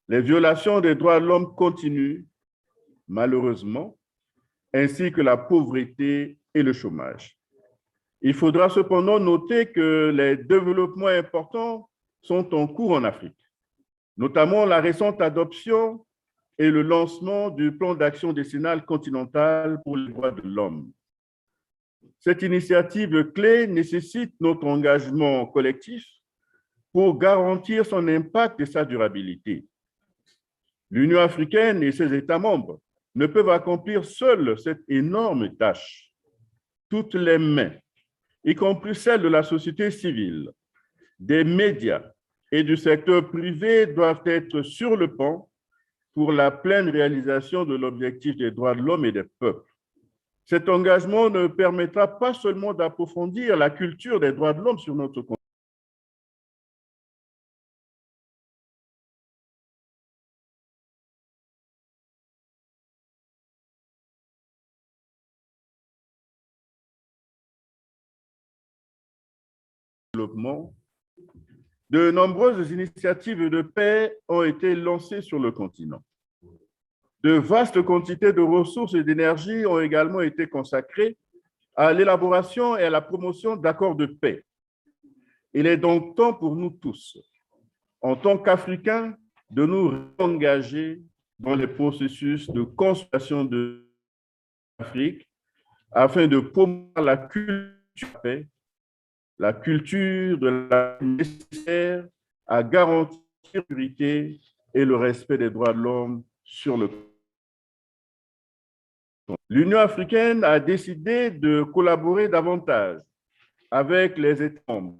les violations des droits de l'homme continuent, malheureusement, ainsi que la pauvreté et le chômage. Il faudra cependant noter que les développements importants sont en cours en Afrique, notamment la récente adoption et le lancement du plan d'action décennal continental pour les droits de l'homme. Cette initiative clé nécessite notre engagement collectif pour garantir son impact et sa durabilité. L'Union africaine et ses États membres ne peuvent accomplir seuls cette énorme tâche. Toutes les mains, y compris celles de la société civile, des médias et du secteur privé, doivent être sur le pont pour la pleine réalisation de l'objectif des droits de l'homme et des peuples. Cet engagement ne permettra pas seulement d'approfondir la culture des droits de l'homme sur notre continent, développement. De nombreuses initiatives de paix ont été lancées sur le continent. De vastes quantités de ressources et d'énergie ont également été consacrées à l'élaboration et à la promotion d'accords de paix. Il est donc temps pour nous tous, en tant qu'Africains, de nous engager dans les processus de consultation de l'Afrique afin de promouvoir la culture de la paix, la culture de la nécessaire à garantir la sécurité et le respect des droits de l'homme sur le continent. L'Union africaine a décidé de collaborer davantage avec les États membres,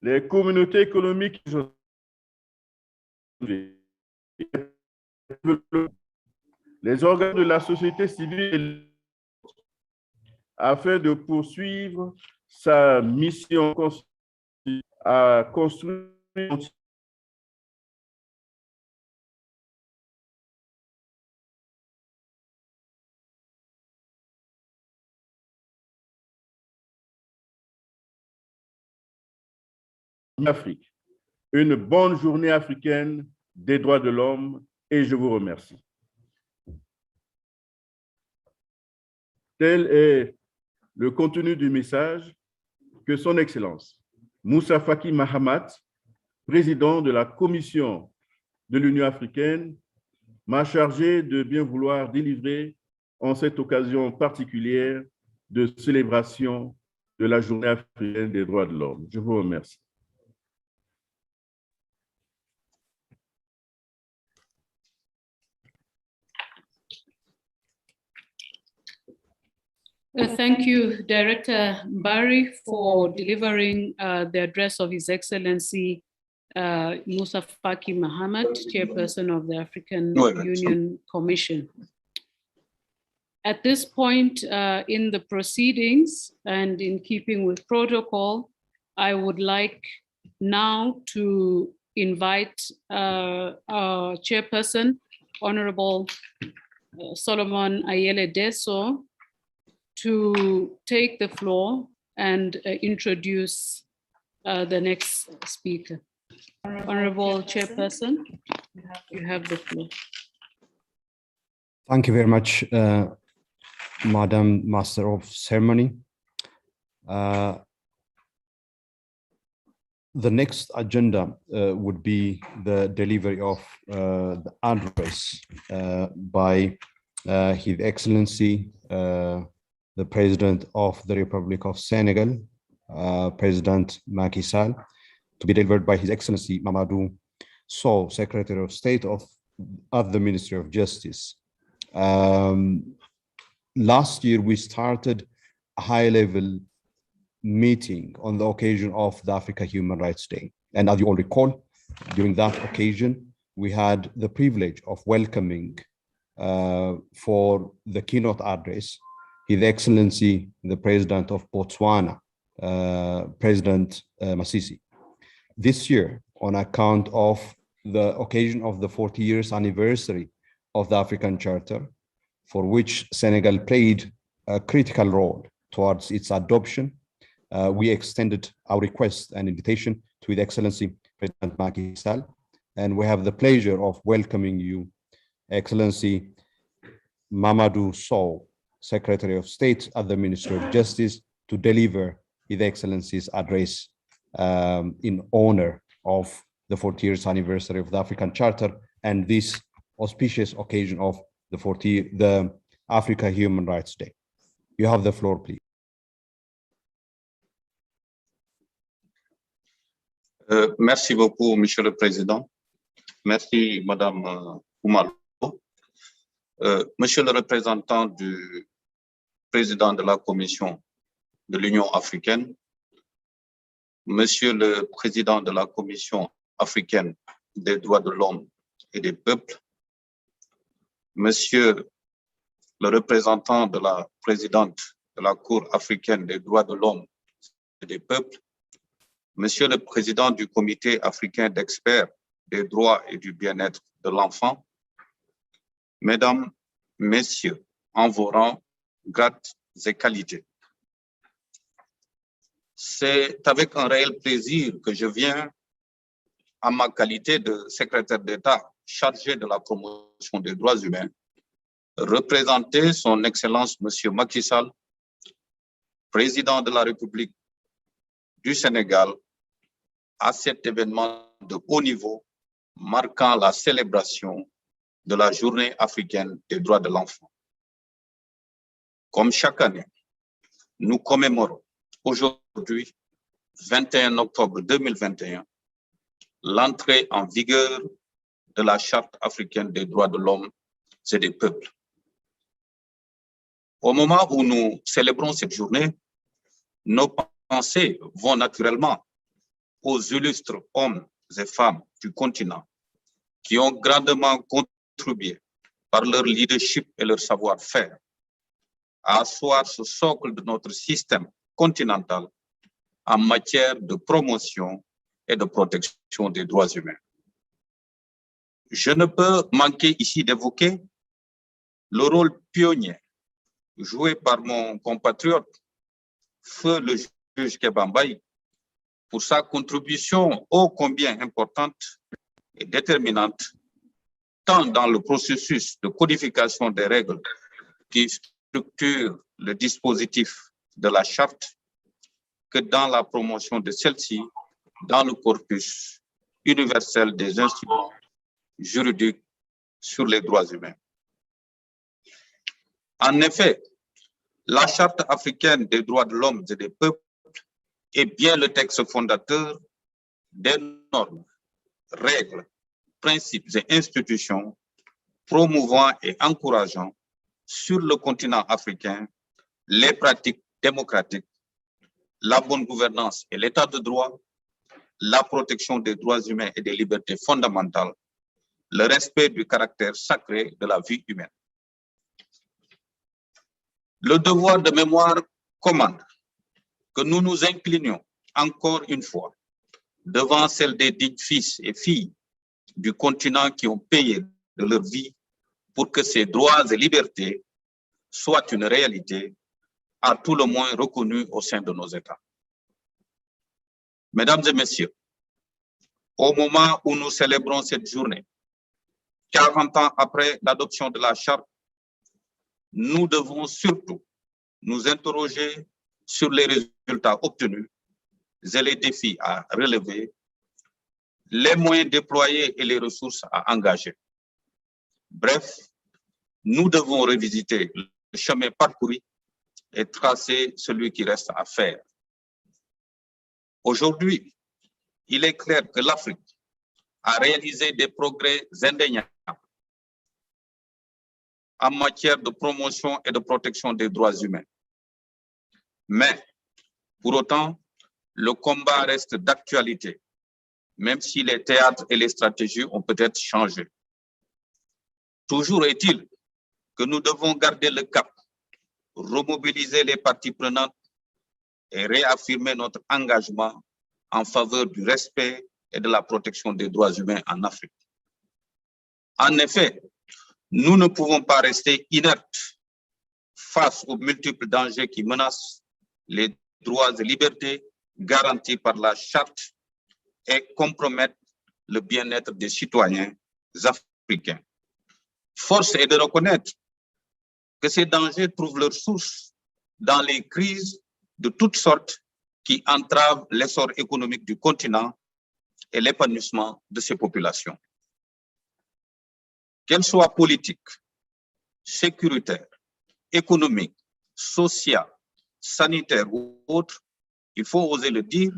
les communautés économiques, les organes de la société civile afin de poursuivre sa mission à construire Afrique. Une bonne journée africaine des droits de l'homme et je vous remercie. Tel est le contenu du message que son Excellence Moussa Faki Mahamat, président de la Commission de l'Union africaine, m'a chargé de bien vouloir délivrer en cette occasion particulière de célébration de la Journée africaine des droits de l'homme. Je vous remercie. Thank you, Director Mbari, for delivering the address of His Excellency Moussa Faki Mahamat, Chairperson of the African Union Commission. At this point in the proceedings and in keeping with protocol, I would like now to invite our Chairperson, Honorable Solomon Ayele Deso, to take the floor and introduce the next speaker. Honorable Chairperson, you have the floor. Thank you very much, Madam Master of Ceremony. The next agenda would be the delivery of the address by His Excellency, the President of the Republic of Senegal, President Macky Sall, to be delivered by His Excellency Mamadou Sow, Secretary of State of the Ministry of Justice. Last year, we started a high-level meeting on the occasion of the Africa Human Rights Day. And as you all recall, during that occasion, we had the privilege of welcoming for the keynote address His Excellency, the President of Botswana, President Masisi. This year, on account of the occasion of the 40 years anniversary of the African Charter, for which Senegal played a critical role towards its adoption, we extended our request and invitation to His Excellency President Macky Sall, and we have the pleasure of welcoming you, Excellency Mamadou Sow, Secretary of State at the Ministry of Justice, to deliver His Excellency's address in honor of the 40 years anniversary of the African Charter and this auspicious occasion of the Africa Human Rights Day. You have the floor, please. Merci beaucoup, Monsieur le Président. Merci, Madame Oumalo. Monsieur le représentant du Président de la Commission de l'Union africaine, Monsieur le Président de la Commission africaine des droits de l'homme et des peuples, Monsieur le représentant de la présidente de la Cour africaine des droits de l'homme et des peuples, Monsieur le Président du Comité africain d'experts des droits et du bien-être de l'enfant, Mesdames, Messieurs, en vos rangs, grades et qualités. C'est avec un réel plaisir que je viens, en ma qualité de secrétaire d'État chargé de la promotion des droits humains, représenter son Excellence Monsieur Macky Sall, président de la République du Sénégal, à cet événement de haut niveau marquant la célébration de la Journée africaine des droits de l'enfant. Comme chaque année, nous commémorons aujourd'hui, 21 octobre 2021, l'entrée en vigueur de la Charte africaine des droits de l'homme et des peuples. Au moment où nous célébrons cette journée, nos pensées vont naturellement aux illustres hommes et femmes du continent qui ont grandement contribué par leur leadership et leur savoir-faire à asseoir ce socle de notre système continental en matière de promotion et de protection des droits humains. Je ne peux manquer ici d'évoquer le rôle pionnier joué par mon compatriote, feu le juge Kéba Mbaye, pour sa contribution ô combien importante et déterminante, tant dans le processus de codification des règles qui structurent le dispositif de la charte, que dans la promotion de celle-ci dans le corpus universel des instruments juridiques sur les droits humains. En effet, la Charte africaine des droits de l'homme et des peuples est bien le texte fondateur des normes, règles, principes et institutions promouvant et encourageant sur le continent africain les pratiques démocratiques, la bonne gouvernance et l'état de droit, la protection des droits humains et des libertés fondamentales, le respect du caractère sacré de la vie humaine. Le devoir de mémoire commande que nous nous inclinions encore une fois devant celle des dignes fils et filles du continent qui ont payé de leur vie pour que ces droits et libertés soient une réalité, à tout le moins reconnue au sein de nos États. Mesdames et Messieurs, au moment où nous célébrons cette journée, 40 ans après l'adoption de la Charte, nous devons surtout nous interroger sur les résultats obtenus et les défis à relever, les moyens déployés et les ressources à engager. Bref, nous devons revisiter le chemin parcouru et tracer celui qui reste à faire. Aujourd'hui, il est clair que l'Afrique a réalisé des progrès indéniables en matière de promotion et de protection des droits humains. Mais, pour autant, le combat reste d'actualité, même si les théâtres et les stratégies ont peut-être changé. Toujours est-il que nous devons garder le cap, remobiliser les parties prenantes et réaffirmer notre engagement en faveur du respect et de la protection des droits humains en Afrique. En effet, nous ne pouvons pas rester inertes face aux multiples dangers qui menacent les droits et libertés garantis par la Charte et compromettent le bien-être des citoyens africains. Force est de reconnaître que ces dangers trouvent leur source dans les crises de toutes sortes qui entravent l'essor économique du continent et l'épanouissement de ses populations. Qu'elles soient politiques, sécuritaires, économiques, sociales, sanitaires ou autres, il faut oser le dire,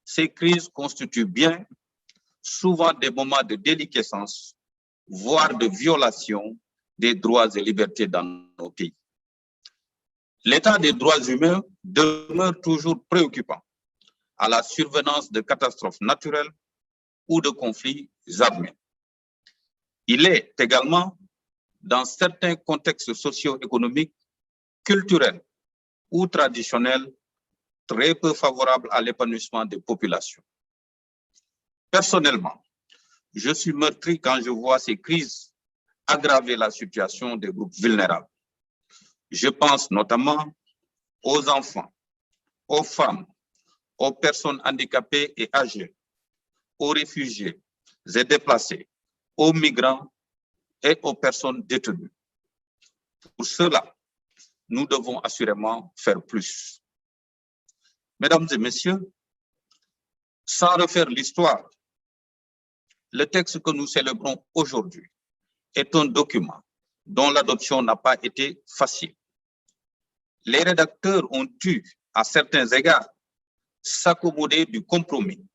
ces crises constituent bien souvent des moments de déliquescence, voire de violation des droits et libertés dans nos pays. L'état des droits humains demeure toujours préoccupant à la survenance de catastrophes naturelles ou de conflits armés. Il est également dans certains contextes socio-économiques, culturels ou traditionnels très peu favorables à l'épanouissement des populations. Personnellement, je suis meurtri quand je vois ces crises aggraver la situation des groupes vulnérables. Je pense notamment aux enfants, aux femmes, aux personnes handicapées et âgées, aux réfugiés et déplacés, aux migrants et aux personnes détenues. Pour cela, nous devons assurément faire plus. Mesdames et messieurs, sans refaire l'histoire, le texte que nous célébrons aujourd'hui est un document dont l'adoption n'a pas été facile. Les rédacteurs ont dû, à certains égards, s'accommoder du compromis,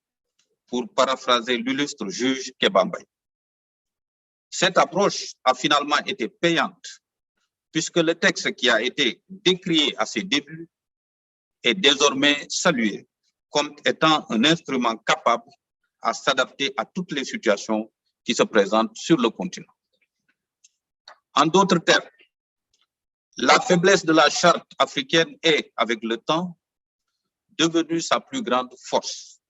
pour paraphraser l'illustre juge Kebambay. Cette approche a finalement été payante, puisque le texte qui a été décrié à ses débuts est désormais salué comme étant un instrument capable à s'adapter à toutes les situations qui se présentent sur le continent. En d'autres termes, la faiblesse de la charte africaine est, avec le temps, devenue sa plus grande force.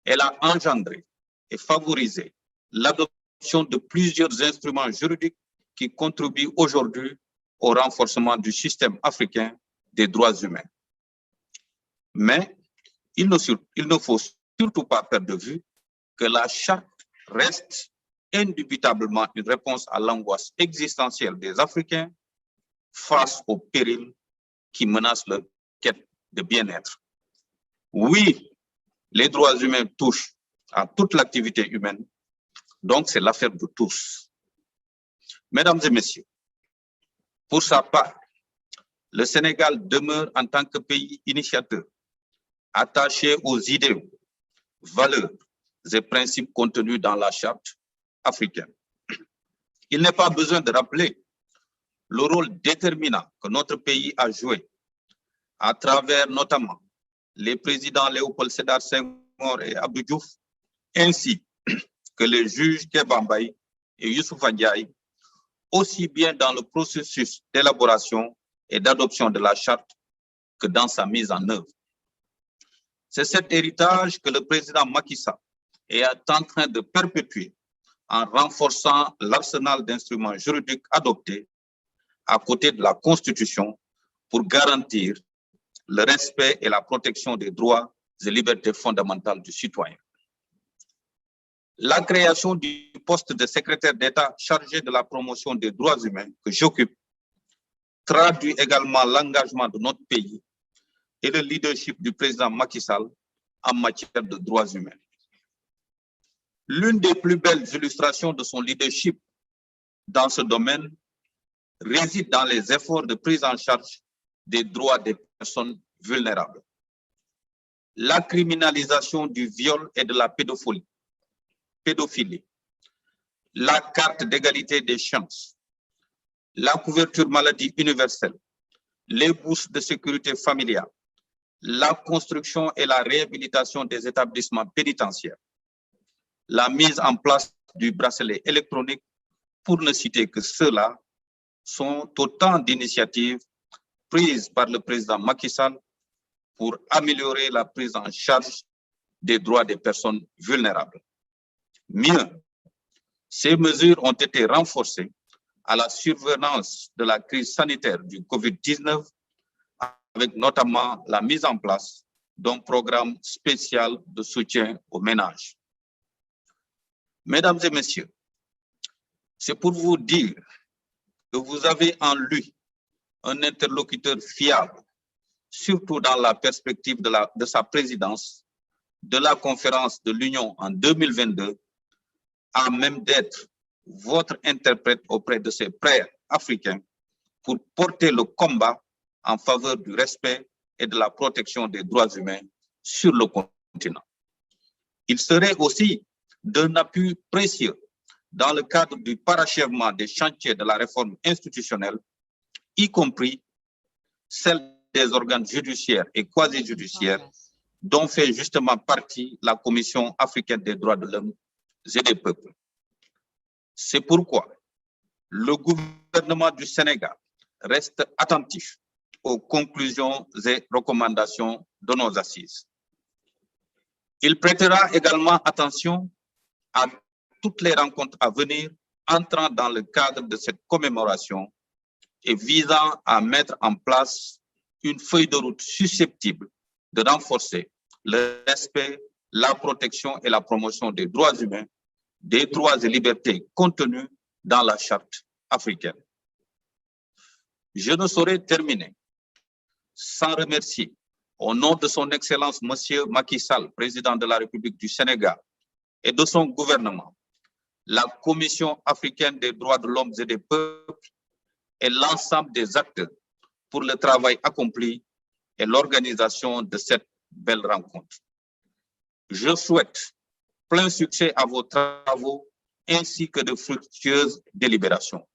Elle a engendré et favorisé l'adoption de plusieurs instruments juridiques qui contribuent aujourd'hui au renforcement du système africain des droits humains. Mais il ne faut surtout pas perdre de vue que la charte reste indubitablement une réponse à l'angoisse existentielle des Africains face aux périls qui menacent leur quête de bien-être. Oui, les droits humains touchent à toute l'activité humaine, donc c'est l'affaire de tous. Mesdames et messieurs, pour sa part, le Sénégal demeure en tant que pays initiateur, attaché aux idéaux, valeurs et principes contenus dans la charte africaine. Il n'est pas besoin de rappeler le rôle déterminant que notre pays a joué à travers notamment les présidents Léopold Sédar Senghor et Abdou Diouf, ainsi que les juges Kebambay et Youssoufa Ndiaye, aussi bien dans le processus d'élaboration et d'adoption de la charte que dans sa mise en œuvre. C'est cet héritage que le président Macky Sall est en train de perpétuer en renforçant l'arsenal d'instruments juridiques adoptés à côté de la Constitution pour garantir le respect et la protection des droits et libertés fondamentales du citoyen. La création du poste de secrétaire d'État chargé de la promotion des droits humains que j'occupe traduit également l'engagement de notre pays et le leadership du président Macky Sall en matière de droits humains. L'une des plus belles illustrations de son leadership dans ce domaine réside dans les efforts de prise en charge des droits des personnes vulnérables. La criminalisation du viol et de la pédophilie, la carte d'égalité des chances, la couverture maladie universelle, les bourses de sécurité familiale, la construction et la réhabilitation des établissements pénitentiaires, la mise en place du bracelet électronique, pour ne citer que ceux-là, sont autant d'initiatives prises par le président Macky Sall pour améliorer la prise en charge des droits des personnes vulnérables. Mieux, ces mesures ont été renforcées à la survenance de la crise sanitaire du Covid-19, avec notamment la mise en place d'un programme spécial de soutien aux ménages. Mesdames et messieurs, c'est pour vous dire que vous avez en lui un interlocuteur fiable, surtout dans la perspective de sa présidence de la conférence de l'Union en 2022, à même d'être votre interprète auprès de ses frères africains pour porter le combat en faveur du respect et de la protection des droits humains sur le continent. Il serait aussi d'un appui précieux dans le cadre du parachèvement des chantiers de la réforme institutionnelle, y compris celle des organes judiciaires et quasi-judiciaires, dont fait justement partie la Commission africaine des droits de l'homme et des peuples. C'est pourquoi le gouvernement du Sénégal reste attentif aux conclusions et recommandations de nos assises. Il prêtera également attention à toutes les rencontres à venir entrant dans le cadre de cette commémoration et visant à mettre en place une feuille de route susceptible de renforcer le respect, la protection et la promotion des droits humains, des droits et libertés contenus dans la Charte africaine. Je ne saurais terminer sans remercier, au nom de son Excellence Monsieur Macky Sall, président de la République du Sénégal, et de son gouvernement, la Commission africaine des droits de l'homme et des peuples et l'ensemble des acteurs pour le travail accompli et l'organisation de cette belle rencontre. Je souhaite plein succès à vos travaux ainsi que de fructueuses délibérations.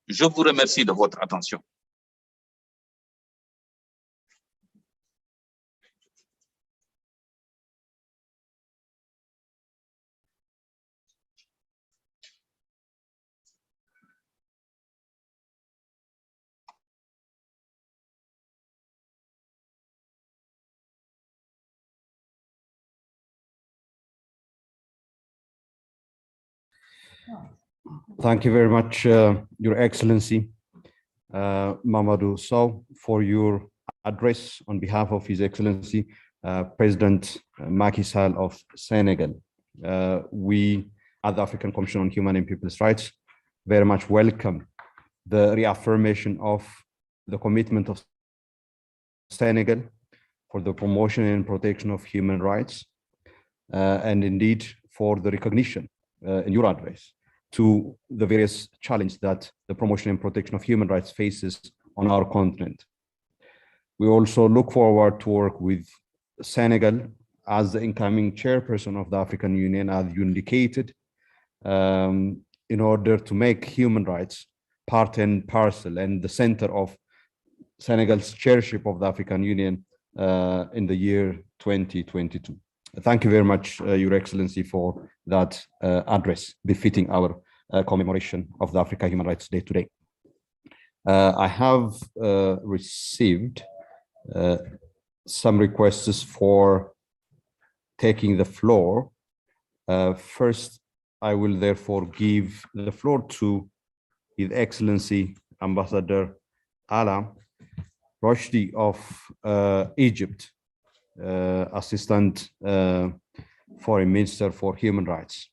Je vous remercie de votre attention. Thank you very much, Your Excellency, Mamadou Sow, for your address on behalf of His Excellency, President Macky Sall of Senegal. We at the African Commission on Human and People's Rights very much welcome the reaffirmation of the commitment of Senegal for the promotion and protection of human rights, and indeed for the recognition in your address to the various challenges that the promotion and protection of human rights faces on our continent. We also look forward to work with Senegal as the incoming chairperson of the African Union, as you indicated, in order to make human rights part and parcel and the center of Senegal's chairship of the African Union in the year 2022. Thank you very much, Your Excellency, for that address befitting our commemoration of the Africa Human Rights Day today. I have received some requests for taking the floor. First, I will therefore give the floor to His Excellency Ambassador Ala Roshdi of Egypt, Assistant Foreign Minister for Human Rights.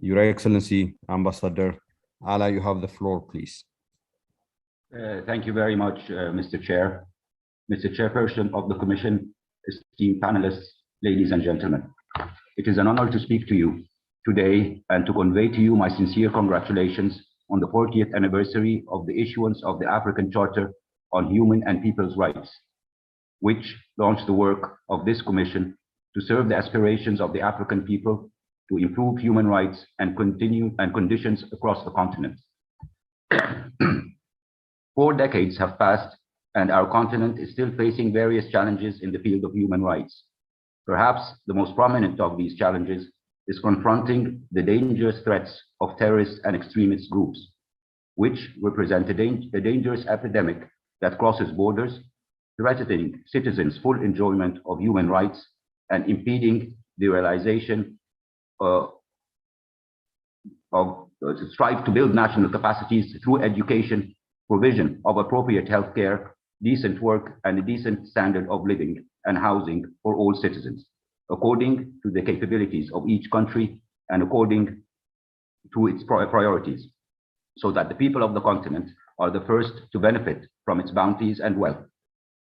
Your Excellency, Ambassador Ala, you have the floor, please. Thank you very much, Mr. Chair. Mr. Chairperson of the Commission, esteemed panelists, ladies and gentlemen. It is an honor to speak to you today and to convey to you my sincere congratulations on the 40th anniversary of the issuance of the African Charter on Human and People's Rights, which launched the work of this Commission to serve the aspirations of the African people to improve human rights and conditions across the continent. 4 decades have passed and our continent is still facing various challenges in the field of human rights. Perhaps the most prominent of these challenges is confronting the dangerous threats of terrorist and extremist groups, which represent a dangerous epidemic that crosses borders, threatening citizens' full enjoyment of human rights and impeding the realization of the strive to build national capacities through education, provision of appropriate healthcare, decent work, and a decent standard of living and housing for all citizens, according to the capabilities of each country and according to its priorities, so that the people of the continent are the first to benefit from its bounties and wealth.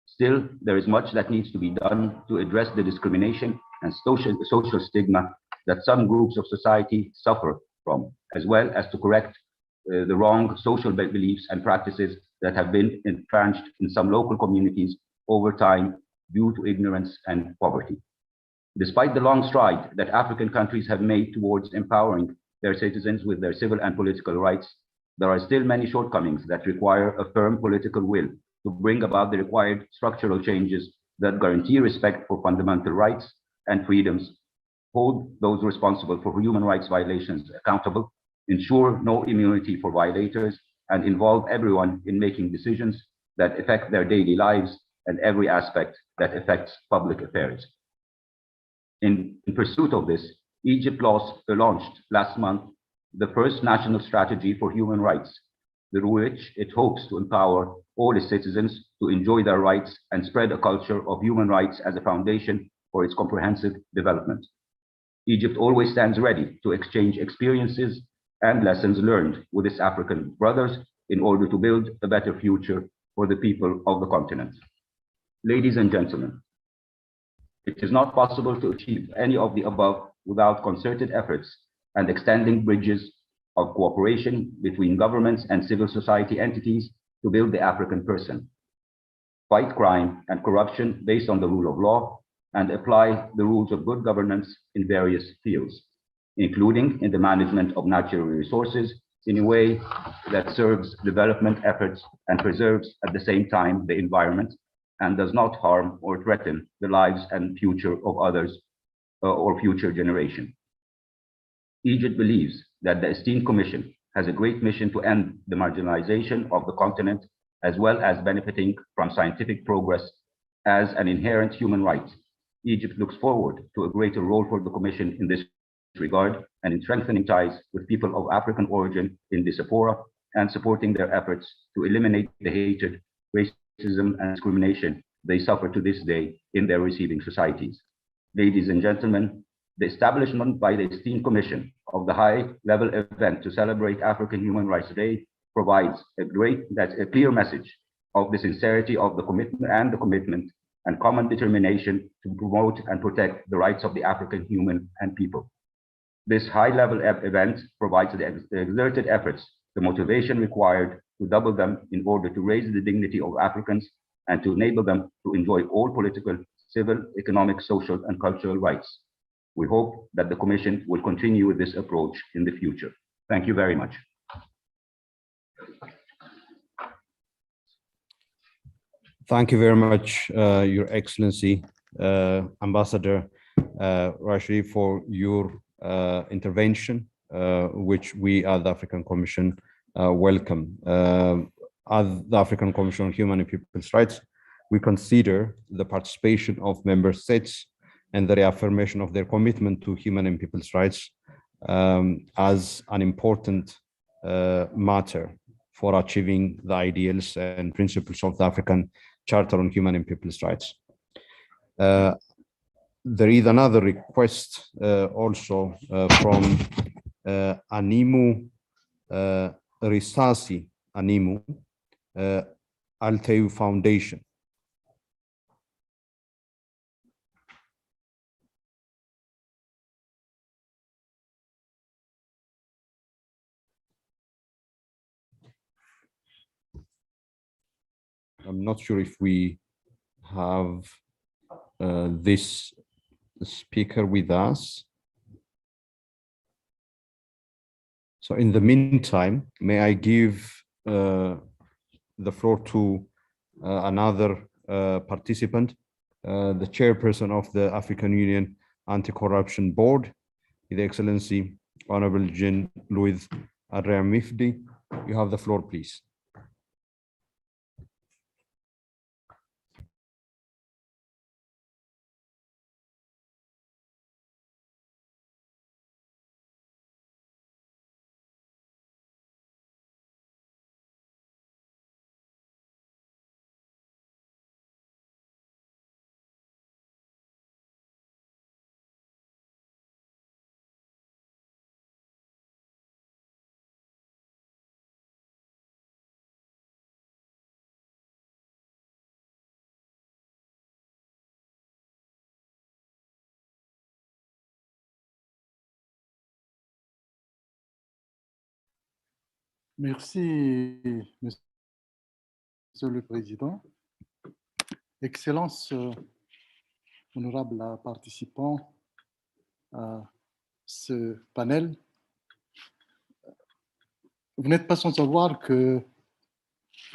Still, there is much that needs to be done to address the discrimination and social stigma that some groups of society suffer from, as well as to correct the wrong social beliefs and practices that have been entrenched in some local communities over time due to ignorance and poverty. Despite the long stride that African countries have made towards empowering their citizens with their civil and political rights, there are still many shortcomings that require a firm political will to bring about the required structural changes that guarantee respect for fundamental rights and freedoms, hold those responsible for human rights violations accountable, ensure no immunity for violators, and involve everyone in making decisions that affect their daily lives and every aspect that affects public affairs. In pursuit of this, Egypt launched last month the first national strategy for human rights, through which it hopes to empower all its citizens to enjoy their rights and spread a culture of human rights as a foundation for its comprehensive development. Egypt always stands ready to exchange experiences and lessons learned with its African brothers in order to build a better future for the people of the continent. Ladies and gentlemen, it is not possible to achieve any of the above without concerted efforts and extending bridges of cooperation between governments and civil society entities to build the African person, fight crime and corruption based on the rule of law, and apply the rules of good governance in various fields, including in the management of natural resources in a way that serves development efforts and preserves at the same time the environment and does not harm or threaten the lives and future of others or future generations. Egypt believes that the esteemed Commission has a great mission to end the marginalization of the continent, as well as benefiting from scientific progress as an inherent human right. Egypt looks forward to a greater role for the Commission in this regard and in strengthening ties with people of African origin in the diaspora and supporting their efforts to eliminate the hatred, racism, and discrimination they suffer to this day in their receiving societies. Ladies and gentlemen, the establishment by the esteemed Commission of the high-level event to celebrate African Human Rights Day provides a clear message of the sincerity of the commitment and common determination to promote and protect the rights of the African human and people. This high-level event provides the exerted efforts, the motivation required to double them in order to raise the dignity of Africans and to enable them to enjoy all political, civil, economic, social, and cultural rights. We hope that the Commission will continue with this approach in the future. Thank you very much. Thank you very much, Your Excellency, Ambassador Rashid, for your intervention, which we at the African Commission welcome. As the African Commission on Human and People's Rights, we consider the participation of member states and the reaffirmation of their commitment to human and people's rights as an important matter for achieving the ideals and principles of the African Charter on Human and People's Rights. There is another request also from Animu Risasi Animu Alteu Foundation. I'm not sure if we have this speaker with us. So in the meantime, may I give the floor to another participant, the chairperson of the African Union Anti-Corruption Board, His Excellency Honorable Jean Louis Arreamifdi. You have the floor, please. Merci, Monsieur le Président. Excellences, honorables participants à ce panel, vous n'êtes pas sans savoir que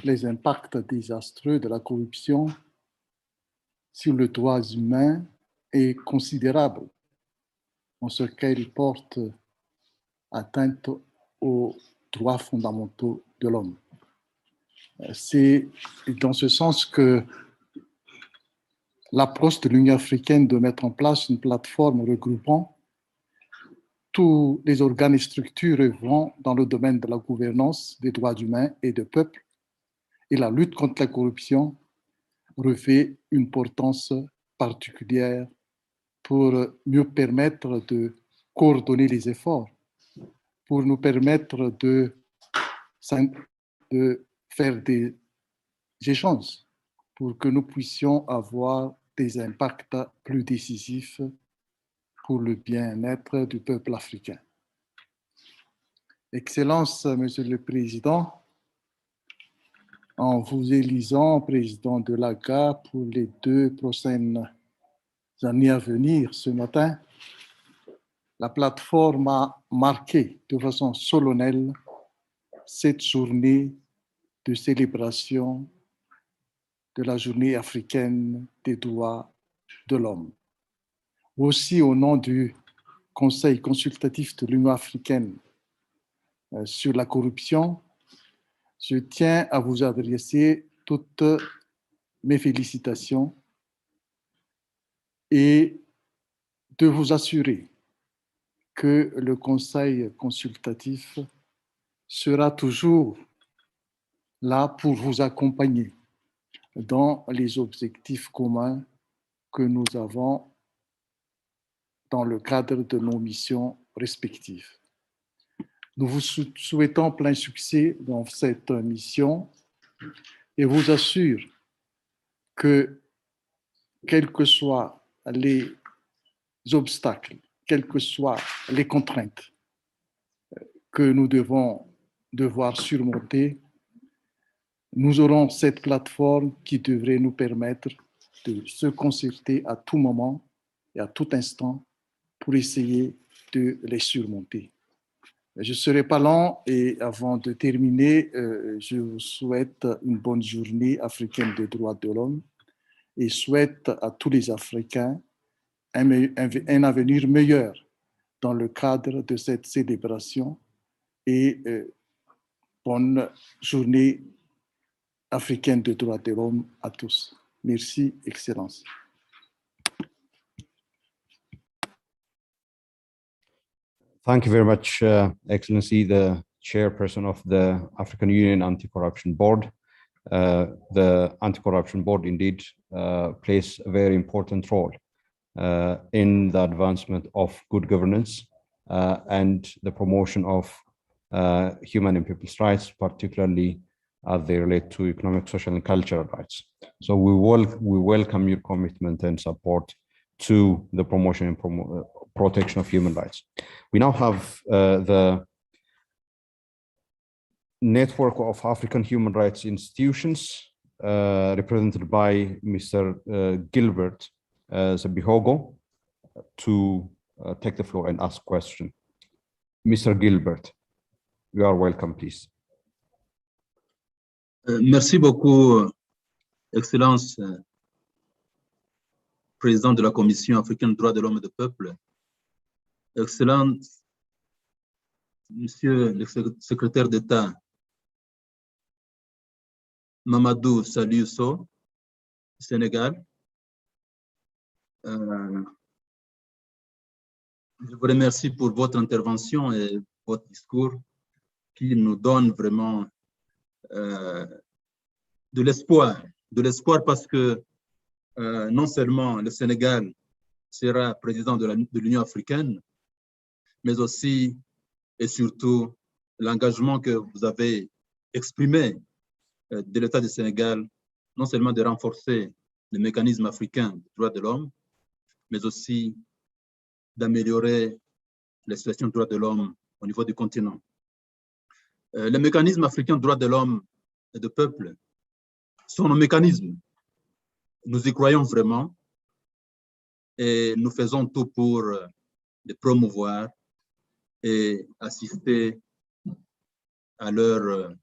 les impacts désastreux de la corruption sur les droits humains est considérable en ce qu'elle porte atteinte aux droits fondamentaux de l'homme. C'est dans ce sens que l'approche de l'Union africaine de mettre en place une plateforme regroupant tous les organes et structures œuvrant dans le domaine de la gouvernance des droits humains et des peuples et la lutte contre la corruption revêt une importance particulière pour mieux permettre de coordonner les efforts, pour nous permettre de faire des échanges, pour que nous puissions avoir des impacts plus décisifs pour le bien-être du peuple africain. Excellence, Monsieur le Président, en vous élisant président de l'AGA pour les 2 prochaines années à venir ce matin, la plateforme a marqué de façon solennelle cette journée de célébration de la journée africaine des droits de l'homme. Aussi, au nom du Conseil consultatif de l'Union africaine sur la corruption, je tiens à vous adresser toutes mes félicitations et de vous assurer que le Conseil consultatif sera toujours là pour vous accompagner dans les objectifs communs que nous avons dans le cadre de nos missions respectives. Nous vous souhaitons plein succès dans cette mission et vous assure que, quels que soient les obstacles, quelles que soient les contraintes que nous devons devoir surmonter, nous aurons cette plateforme qui devrait nous permettre de se concerter à tout moment et à tout instant pour essayer de les surmonter. Je ne serai pas long et avant de terminer, je vous souhaite une bonne journée africaine des droits de l'homme et souhaite à tous les Africains un avenir meilleur dans le cadre de cette célébration et bonne journée africaine des droits de l'homme à tous. Merci, Excellence. Thank you very much, Excellency, the chairperson of the African Union Anti-Corruption Board. The Anti-Corruption Board indeed plays a very important role in the advancement of good governance and the promotion of human and people's rights, particularly as they relate to economic, social, and cultural rights. So we welcome your commitment and support to the promotion and protection of human rights. We now have the network of African human rights institutions represented by Mr. Gilbert Zabihogo to take the floor and ask question. Mr. Gilbert, you are welcome, please. Merci beaucoup, Excellence, Président de la Commission africaine des droits de l'homme et du peuple. Excellence, Monsieur le secrétaire d'État Mamadou Salih Sow, Sénégal. Je vous remercie pour votre intervention et votre discours qui nous donne vraiment de l'espoir parce que non seulement le Sénégal sera président de l'Union africaine, mais aussi et surtout l'engagement que vous avez exprimé de l'État du Sénégal, non seulement de renforcer le mécanisme africain des droits de l'homme, mais aussi d'améliorer la situation des droits de l'homme au niveau du continent. Le mécanisme africain des droits de l'homme et du peuple sont nos mécanismes. Nous y croyons vraiment et nous faisons tout pour les promouvoir et assister à leur,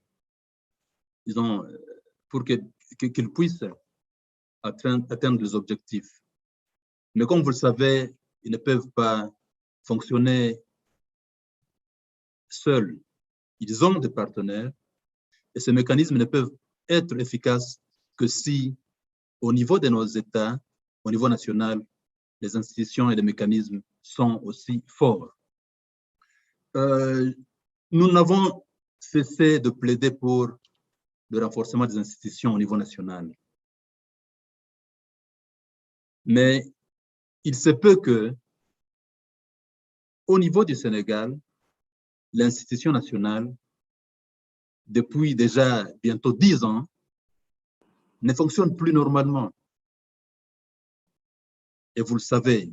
disons, pour qu'ils puissent atteindre les objectifs. Mais comme vous le savez, ils ne peuvent pas fonctionner seuls. Ils ont des partenaires et ces mécanismes ne peuvent être efficaces que si, au niveau de nos États, au niveau national, les institutions et les mécanismes sont aussi forts. Nous n'avons cessé de plaider pour le renforcement des institutions au niveau national. Mais il se peut que, au niveau du Sénégal, l'institution nationale, depuis déjà bientôt 10 ans, ne fonctionne plus normalement. Et vous le savez,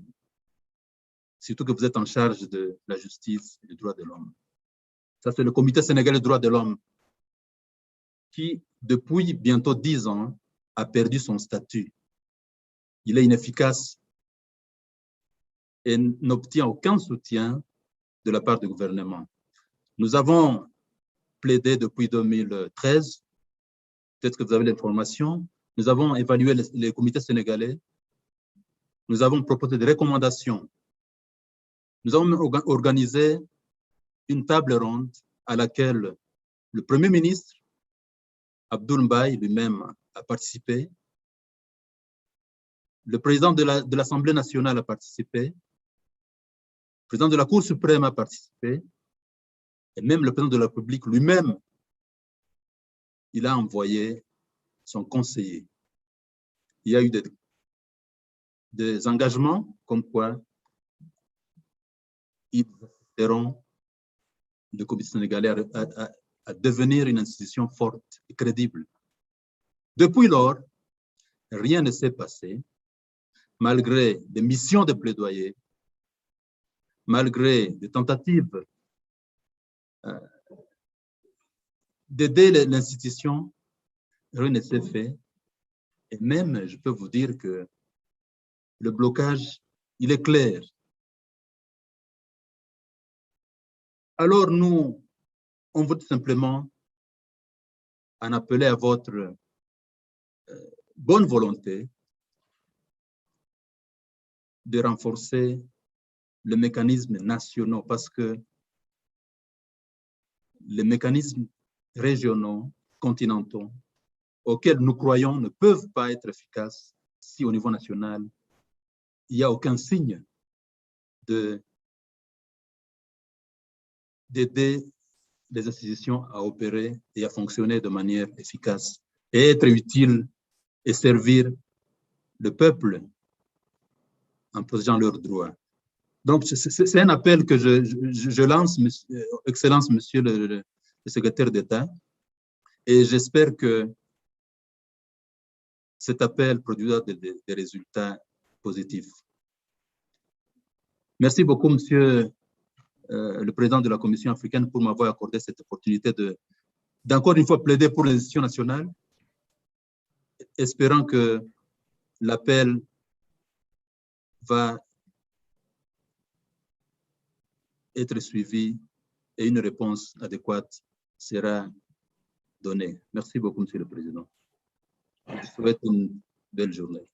surtout que vous êtes en charge de la justice et des droits de l'homme. Ça, c'est le Comité sénégalais des droits de l'homme qui, depuis bientôt 10 ans, a perdu son statut. Il est inefficace et n'obtient aucun soutien de la part du gouvernement. Nous avons plaidé depuis 2013, peut-être que vous avez l'information, nous avons évalué les comités sénégalais, nous avons proposé des recommandations. Nous avons organisé une table ronde à laquelle le Premier ministre, Abdoul Mbaye lui-même, a participé, le président de l'Assemblée nationale a participé, le président de la Cour suprême a participé, et même le président de la République lui-même, il a envoyé son conseiller. Il y a eu des engagements comme quoi ils assisteront le comité sénégalais à devenir une institution forte et crédible. Depuis lors, rien ne s'est passé, malgré des missions de plaidoyer, malgré des tentatives d'aider l'institution, rien ne s'est fait. Et même, je peux vous dire que le blocage, il est clair. Alors nous, on veut tout simplement en appeler à votre bonne volonté de renforcer les mécanismes nationaux parce que les mécanismes régionaux, continentaux, auxquels nous croyons ne peuvent pas être efficaces si au niveau national, il n'y a aucun signe d'aider les institutions à opérer et à fonctionner de manière efficace et être utile et servir le peuple en protégeant leurs droits. Donc, c'est un appel que je lance, Excellence, Monsieur le secrétaire d'État, et j'espère que cet appel produira des résultats positifs. Merci beaucoup, Monsieur le Président de la Commission africaine, pour m'avoir accordé cette opportunité d'encore une fois plaider pour les institutions nationales, espérant que l'appel va être suivi et une réponse adéquate sera donnée. Merci beaucoup, Monsieur le Président. Je vous souhaite une belle journée.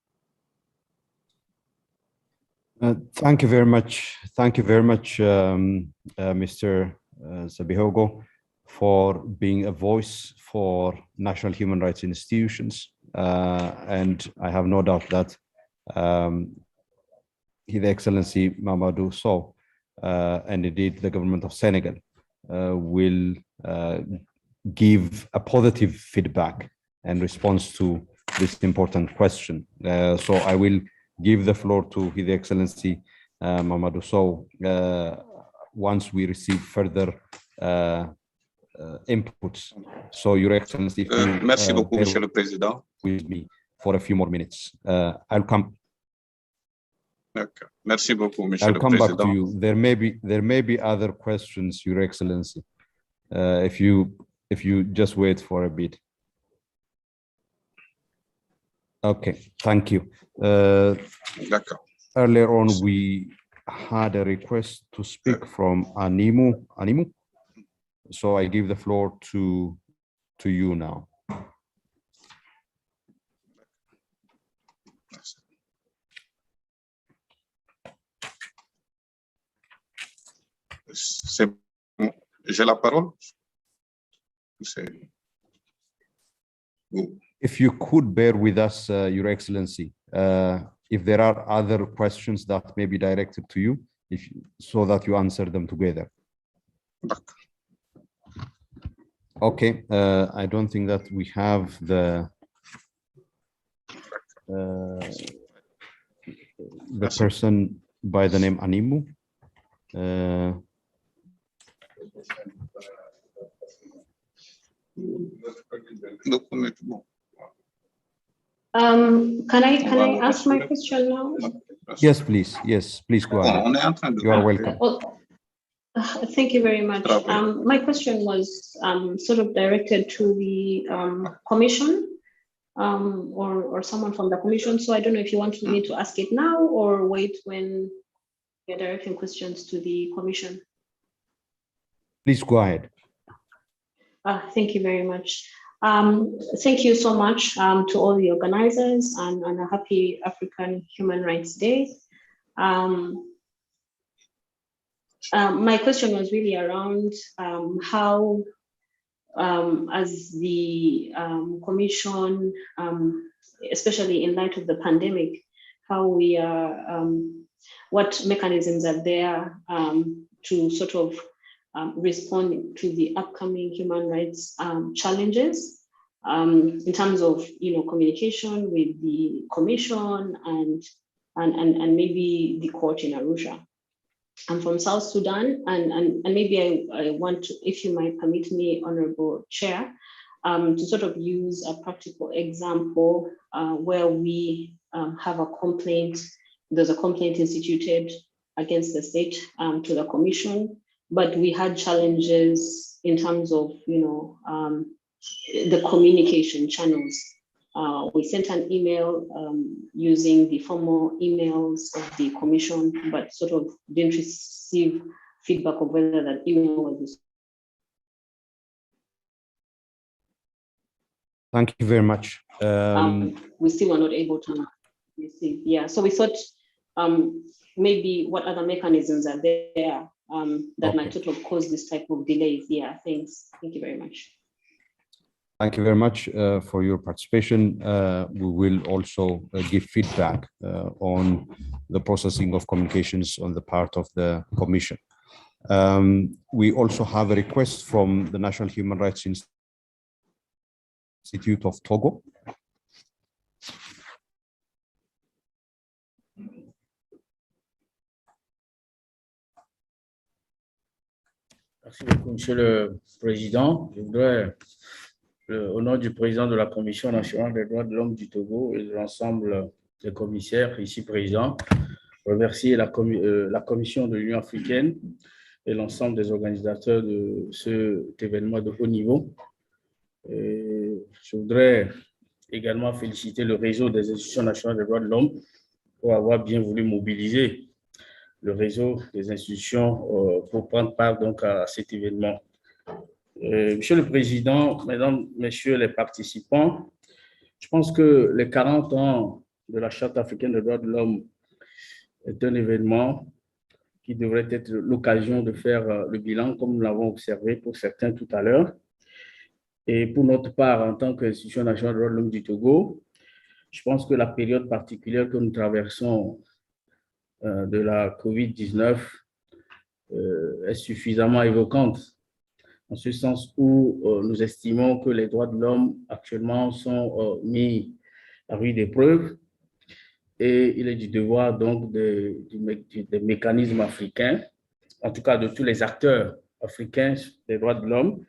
Thank you very much. Thank you very much, Mr. Zabihogo, for being a voice for national human rights institutions. And I have no doubt that His Excellency Mamadou Sow and indeed the government of Senegal will give a positive feedback and response to this important question. So I will give the floor to His Excellency Mamadou Sow once we receive further inputs. So, Your Excellency, if you, merci beaucoup, Monsieur le Président. With me for a few more minutes. I'll come. Okay. Merci beaucoup, Monsieur I'll le come Président. back to you. There may be other questions, Your Excellency. If you just wait for a bit. Okay, thank you. D'accord. Earlier on, we had a request to speak from Animu. So I give the floor to you now. C'est bon. J'ai la parole. to say. If you could bear with us, Your Excellency, if there are other questions that may be directed to you, so that you answer them together. Okay, I don't think that we have the person by the name Animu. Can I ask my question now? Yes, please. Yes, please go ahead. You are welcome. Thank you very much. My question was sort of directed to the commission or someone from the commission. So I don't know if you want me to ask it now or wait when you're directing questions to the commission. Please go ahead. Thank you very much. Thank you so much to all the organizers and a happy African Human Rights Day. My question was really around how, as the commission, especially in light of the pandemic, how we are, what mechanisms are there to sort of respond to the upcoming human rights challenges in terms of, communication with the commission and maybe the court in Arusha. I'm from South Sudan, and maybe I want to, if you might permit me, Honorable Chair, to sort of use a practical example where we have a complaint. There's a complaint instituted against the state to the commission, but we had challenges in terms of, the communication channels. We sent an email using the formal emails of the commission, but sort of didn't receive feedback of whether that email was. Thank you very much. We still were not able to receive. Yeah, so we thought maybe what other mechanisms are there that might sort of cause this type of delays. Yeah, thanks. Thank you very much. Thank you very much for your participation. We will also give feedback on the processing of communications on the part of the Commission. We also have a request from the National Human Rights Institute of Togo. Merci beaucoup, Monsieur le Président. Je voudrais, au nom du président de la Commission nationale des droits de l'homme du Togo et de l'ensemble des commissaires ici présents, remercier la Commission de l'Union africaine et l'ensemble des organisateurs de cet événement de haut niveau. Et je voudrais également féliciter le réseau des institutions nationales des droits de l'homme pour avoir bien voulu mobiliser le réseau des institutions pour prendre part donc à cet événement. Monsieur le Président, Mesdames, Messieurs les participants, je pense que les 40 ans de la Charte africaine des droits de l'homme est un événement qui devrait être l'occasion de faire le bilan, comme nous l'avons observé pour certains tout à l'heure. Et pour notre part, en tant qu'institution nationale des droits de l'homme du Togo, je pense que la période particulière que nous traversons de la COVID-19 est suffisamment évoquante, en ce sens où nous estimons que les droits de l'homme actuellement sont mis à rude épreuve et il est du devoir donc des mécanismes africains, en tout cas de tous les acteurs africains des droits de l'homme,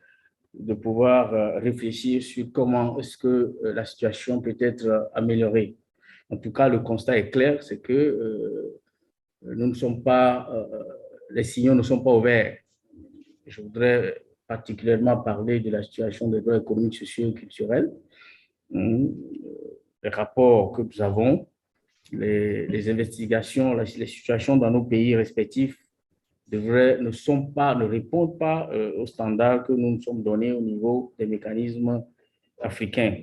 de pouvoir réfléchir sur comment est-ce que la situation peut être améliorée. En tout cas, le constat est clair, c'est que nous ne sommes pas, les signaux ne sont pas ouverts. Je voudrais particulièrement parler de la situation des droits économiques, sociaux et culturels, les rapports que nous avons, les investigations, les situations dans nos pays respectifs ne répondent pas aux standards que nous nous sommes donnés au niveau des mécanismes africains.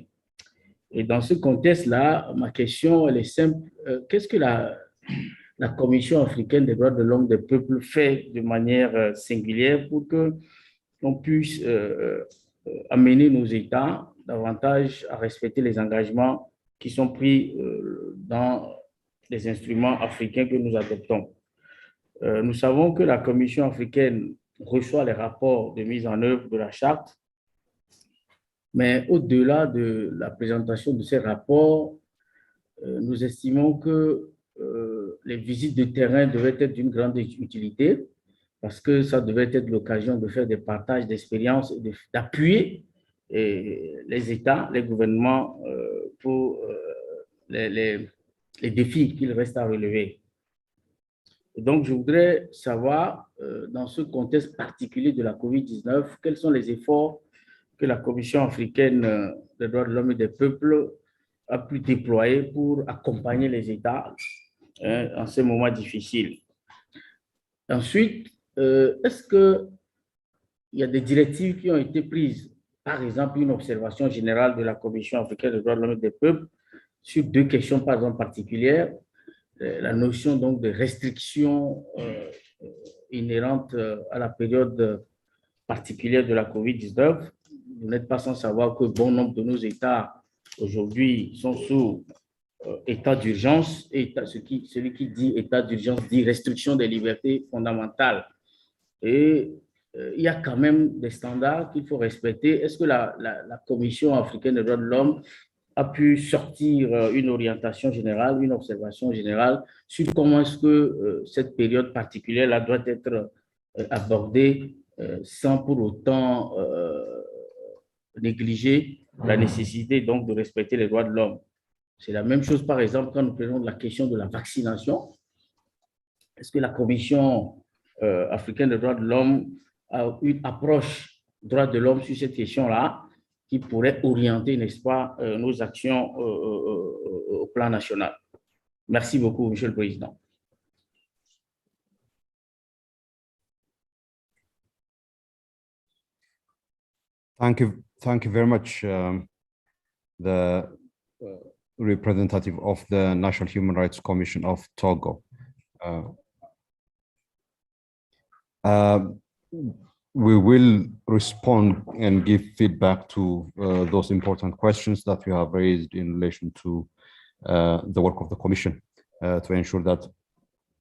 Et dans ce contexte-là, ma question elle est simple. Qu'est-ce que la Commission africaine des droits de l'homme des peuples fait de manière singulière pour que l'on puisse amener nos États davantage à respecter les engagements qui sont pris dans les instruments africains que nous adoptons. Nous savons que la Commission africaine reçoit les rapports de mise en œuvre de la charte, mais au-delà de la présentation de ces rapports, nous estimons que les visites de terrain devaient être d'une grande utilité parce que ça devait être l'occasion de faire des partages d'expériences et d'appuyer les États, les gouvernements pour les défis qu'il reste à relever. Et donc, je voudrais savoir, dans ce contexte particulier de la COVID-19, quels sont les efforts que la Commission africaine des droits de l'homme et des peuples a pu déployer pour accompagner les États en ces moments difficiles. Ensuite, est-ce qu'il y a des directives qui ont été prises, par exemple une observation générale de la Commission africaine des droits de l'homme et des peuples sur deux questions par exemple particulières, la notion donc de restriction inhérente à la période particulière de la COVID-19. Vous n'êtes pas sans savoir que bon nombre de nos États aujourd'hui sont sous état d'urgence. Celui qui dit état d'urgence dit restriction des libertés fondamentales. Et il y a quand même des standards qu'il faut respecter. Est-ce que la Commission africaine des droits de l'homme a pu sortir une orientation générale, une observation générale sur comment est-ce que cette période particulière-là doit être abordée sans pour autant négliger la nécessité donc de respecter les droits de l'homme? C'est la même chose, par exemple, quand nous prenons la question de la vaccination. Est-ce que la Commission africaine des droits de l'homme a une approche droits de l'homme sur cette question-là qui pourrait orienter, n'est-ce pas, nos actions au plan national? Merci beaucoup, Monsieur le Président. Thank you very much, the representative of the National Human Rights Commission of Togo. We will respond and give feedback to those important questions that you have raised in relation to the work of the Commission to ensure that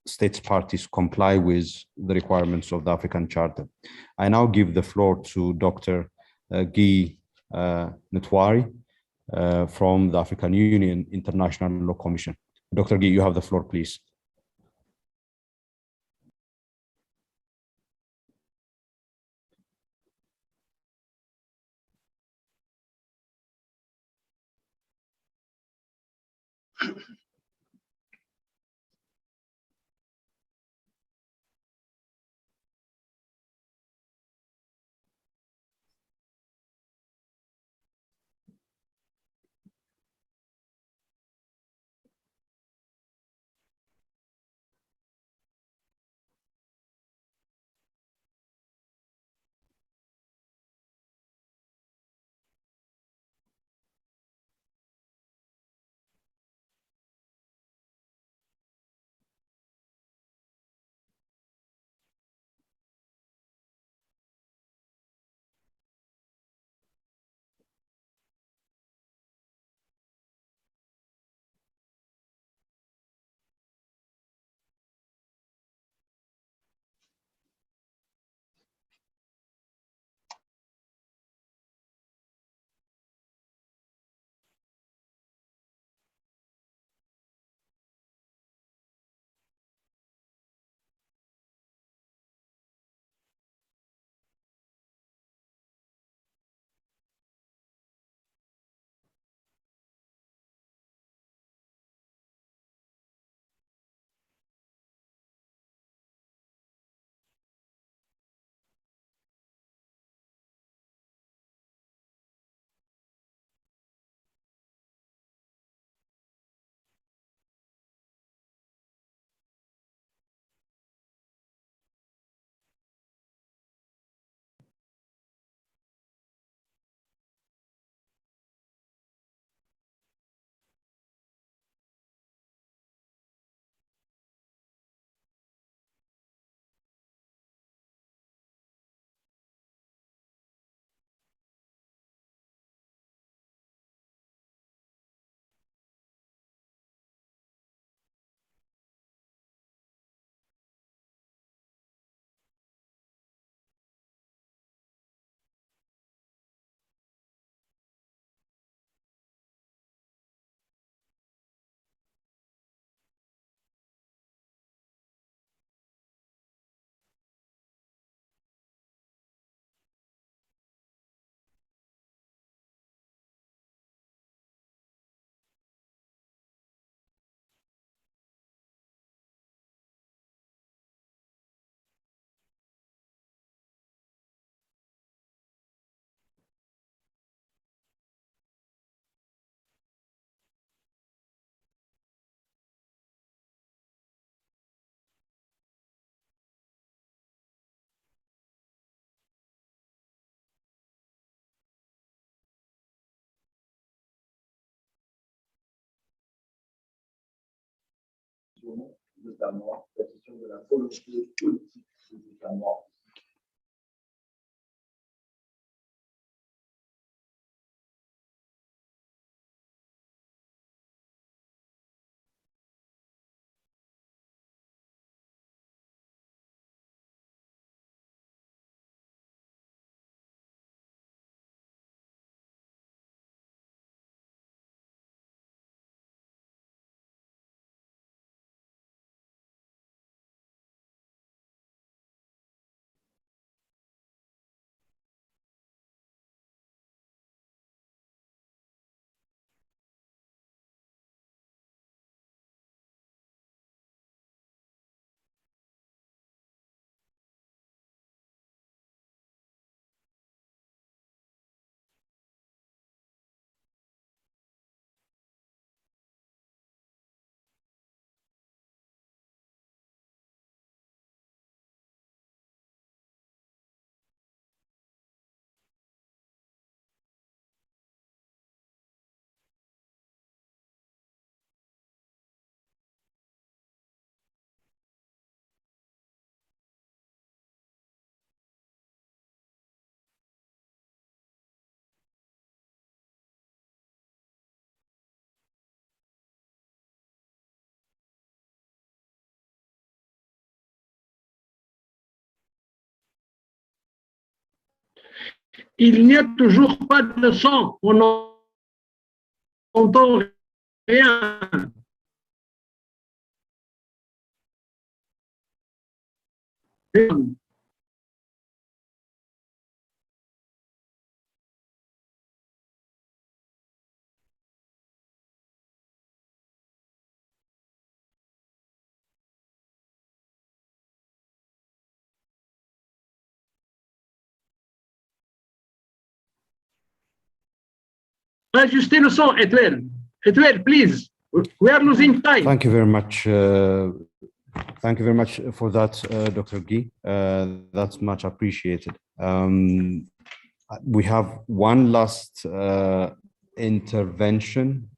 states parties comply with the requirements of the African Charter. I now give the floor to Dr. Guy Ntwari from the African Union International Law Commission. Dr. Guy, you have the floor, please. États membres, la question de la volonté politique des États membres. Il n'y a toujours pas de son, on n'entend rien. Ajustez le son, Etwell. Etwell, please. We are losing time. Thank you very much. Thank you very much for that, Dr. Guy. That's much appreciated. We have one last intervention.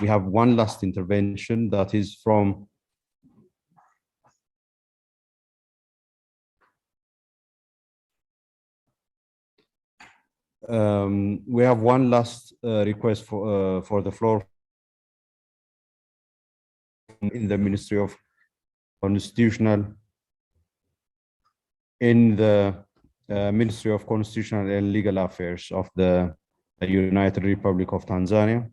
We have one last intervention that is from we have one last request for the floor in the Ministry of Constitutional, in the Ministry of Constitutional and Legal Affairs of the United Republic of Tanzania,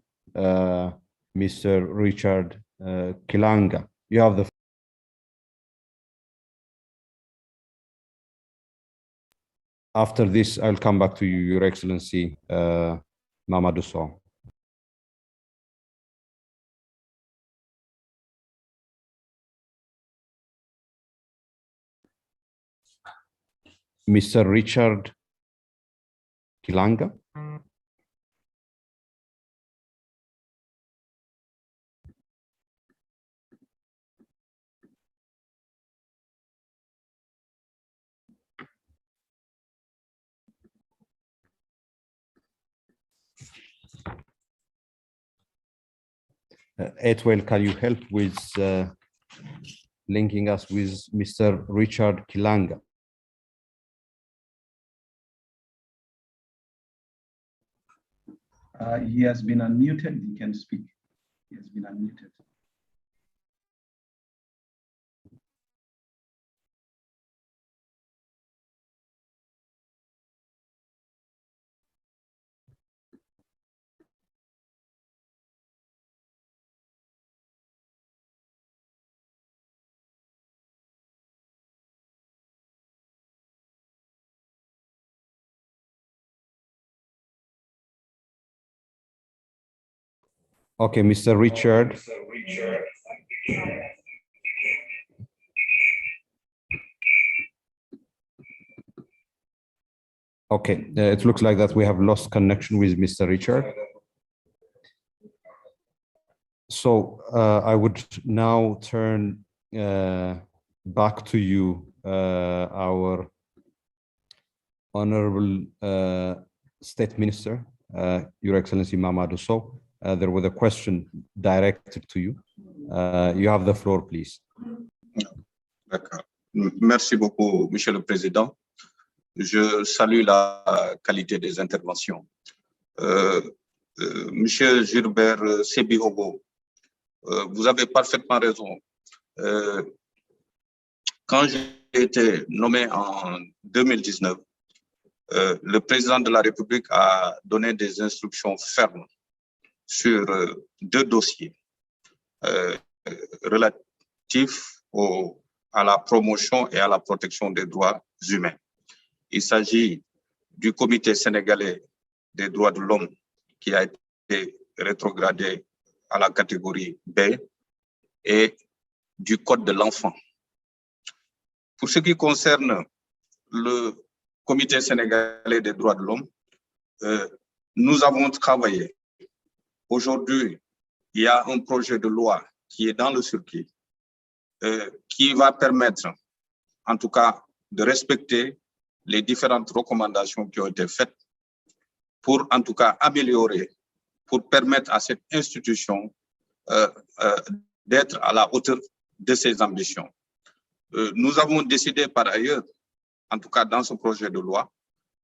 Mr. Richard Kilanga. You have the. After this, I'll come back to you, Your Excellency, Mamadou Sow. Mr. Richard Kilanga. Etwell, can you help with linking us with Mr. Richard Kilanga? He has been unmuted. He can speak. He has been unmuted. Okay, Mr. Richard. Okay, it looks like that we have lost connection with Mr. Richard. So I would now turn back to you, our Honorable State Minister, Your Excellency Mamadou Sow. there was a question directed to you. You have the floor, please. D'accord. Merci beaucoup, Monsieur le Président. Je salue la qualité des interventions. Monsieur Gilbert Sebihogo, vous avez parfaitement raison. Quand j'ai été nommé en 2019, le président de la République a donné des instructions fermes sur 2 dossiers relatifs à la promotion et à la protection des droits humains. Il s'agit du Comité sénégalais des droits de l'homme qui a été rétrogradé à la catégorie B et du Code de l'enfant. Pour ce qui concerne le Comité sénégalais des droits de l'homme, nous avons travaillé. Aujourd'hui, il y a un projet de loi qui est dans le circuit qui va permettre, en tout cas, de respecter les différentes recommandations qui ont été faites pour, en tout cas, améliorer, pour permettre à cette institution d'être à la hauteur de ses ambitions. Nous avons décidé par ailleurs, en tout cas dans ce projet de loi,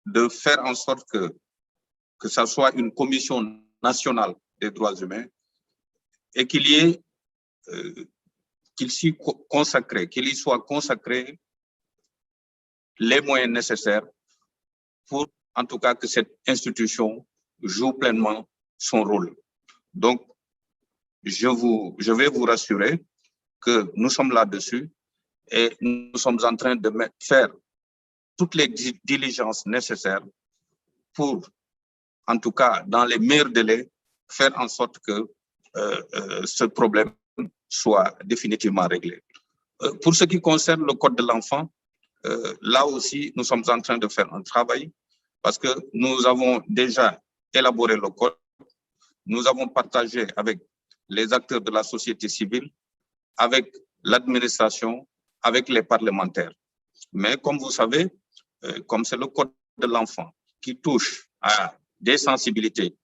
de faire en sorte que ça soit une commission nationale des droits humains et qu'il y soit consacré les moyens nécessaires pour, en tout cas, que cette institution joue pleinement son rôle. Donc, je vais vous rassurer que nous sommes là-dessus et nous sommes en train de faire toutes les diligences nécessaires pour, en tout cas, dans les meilleurs délais, faire en sorte que ce problème soit définitivement réglé. Pour ce qui concerne le Code de l'enfant, là aussi, nous sommes en train de faire un travail parce que nous avons déjà élaboré le code, nous avons partagé avec les acteurs de la société civile, avec l'administration, avec les parlementaires. Mais comme vous savez, comme c'est le Code de l'enfant qui touche à des sensibilités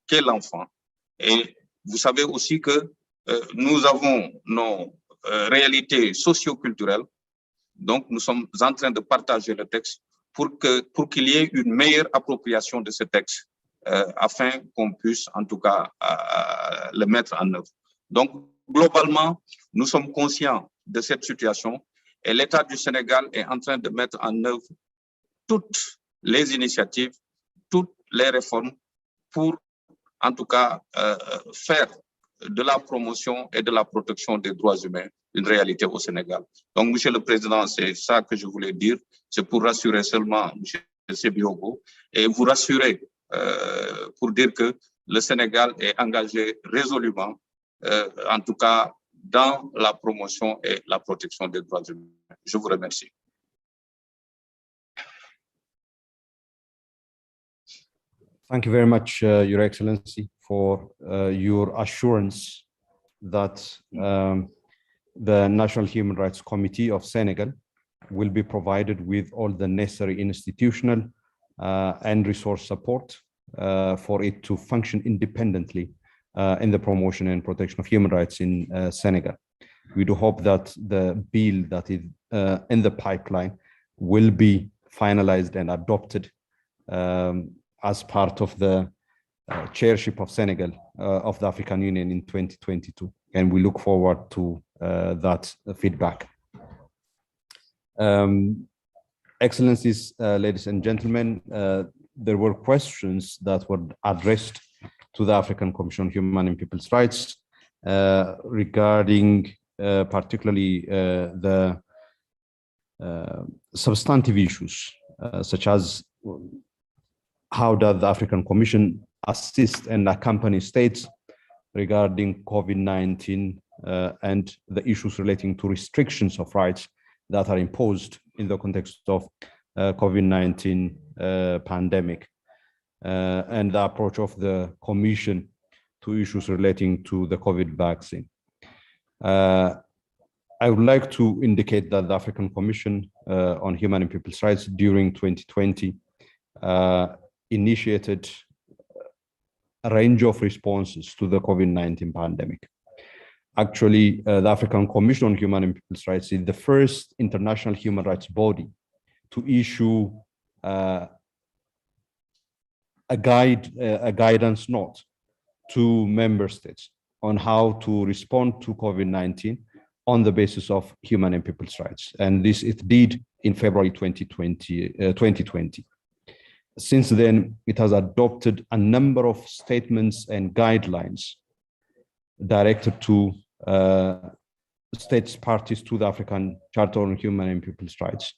qu'est l'enfant, et vous savez aussi que nous avons nos réalités socio-culturelles. Donc, nous sommes en train de partager le texte pour qu'il y ait une meilleure appropriation de ce texte afin qu'on puisse, en tout cas, le mettre en œuvre. Donc, globalement, nous sommes conscients de cette situation et l'État du Sénégal est en train de mettre en œuvre toutes les initiatives, toutes les réformes pour, en tout cas, faire de la promotion et de la protection des droits humains une réalité au Sénégal. Donc, Monsieur le Président, c'est ça que je voulais dire. C'est pour rassurer seulement Monsieur Sebiogo et vous rassurer pour dire que le Sénégal est engagé résolument, en tout cas, dans la promotion et la protection des droits humains. Je vous remercie. Thank you very much, Your Excellency, for your assurance that the National Human Rights Committee of Senegal will be provided with all the necessary institutional and resource support for it to function independently in the promotion and protection of human rights in Senegal. We do hope that the bill that is in the pipeline will be finalized and adopted as part of the chairship of Senegal of the African Union in 2022. And we look forward to that feedback. Excellencies, ladies and gentlemen, there were questions that were addressed to the African Commission on Human and People's Rights regarding particularly the substantive issues, such as how does the African Commission assist and accompany states regarding COVID-19 and the issues relating to restrictions of rights that are imposed in the context of COVID-19 pandemic, and the approach of the Commission to issues relating to the COVID vaccine. I would like to indicate that the African Commission on Human and People's Rights during 2020 initiated a range of responses to the COVID-19 pandemic. Actually, the African Commission on Human and People's Rights is the first international human rights body to issue a guidance note to member states on how to respond to COVID-19 on the basis of human and people's rights. And this it did in February 2020. Since then, it has adopted a number of statements and guidelines directed to states parties to the African Charter on Human and People's Rights,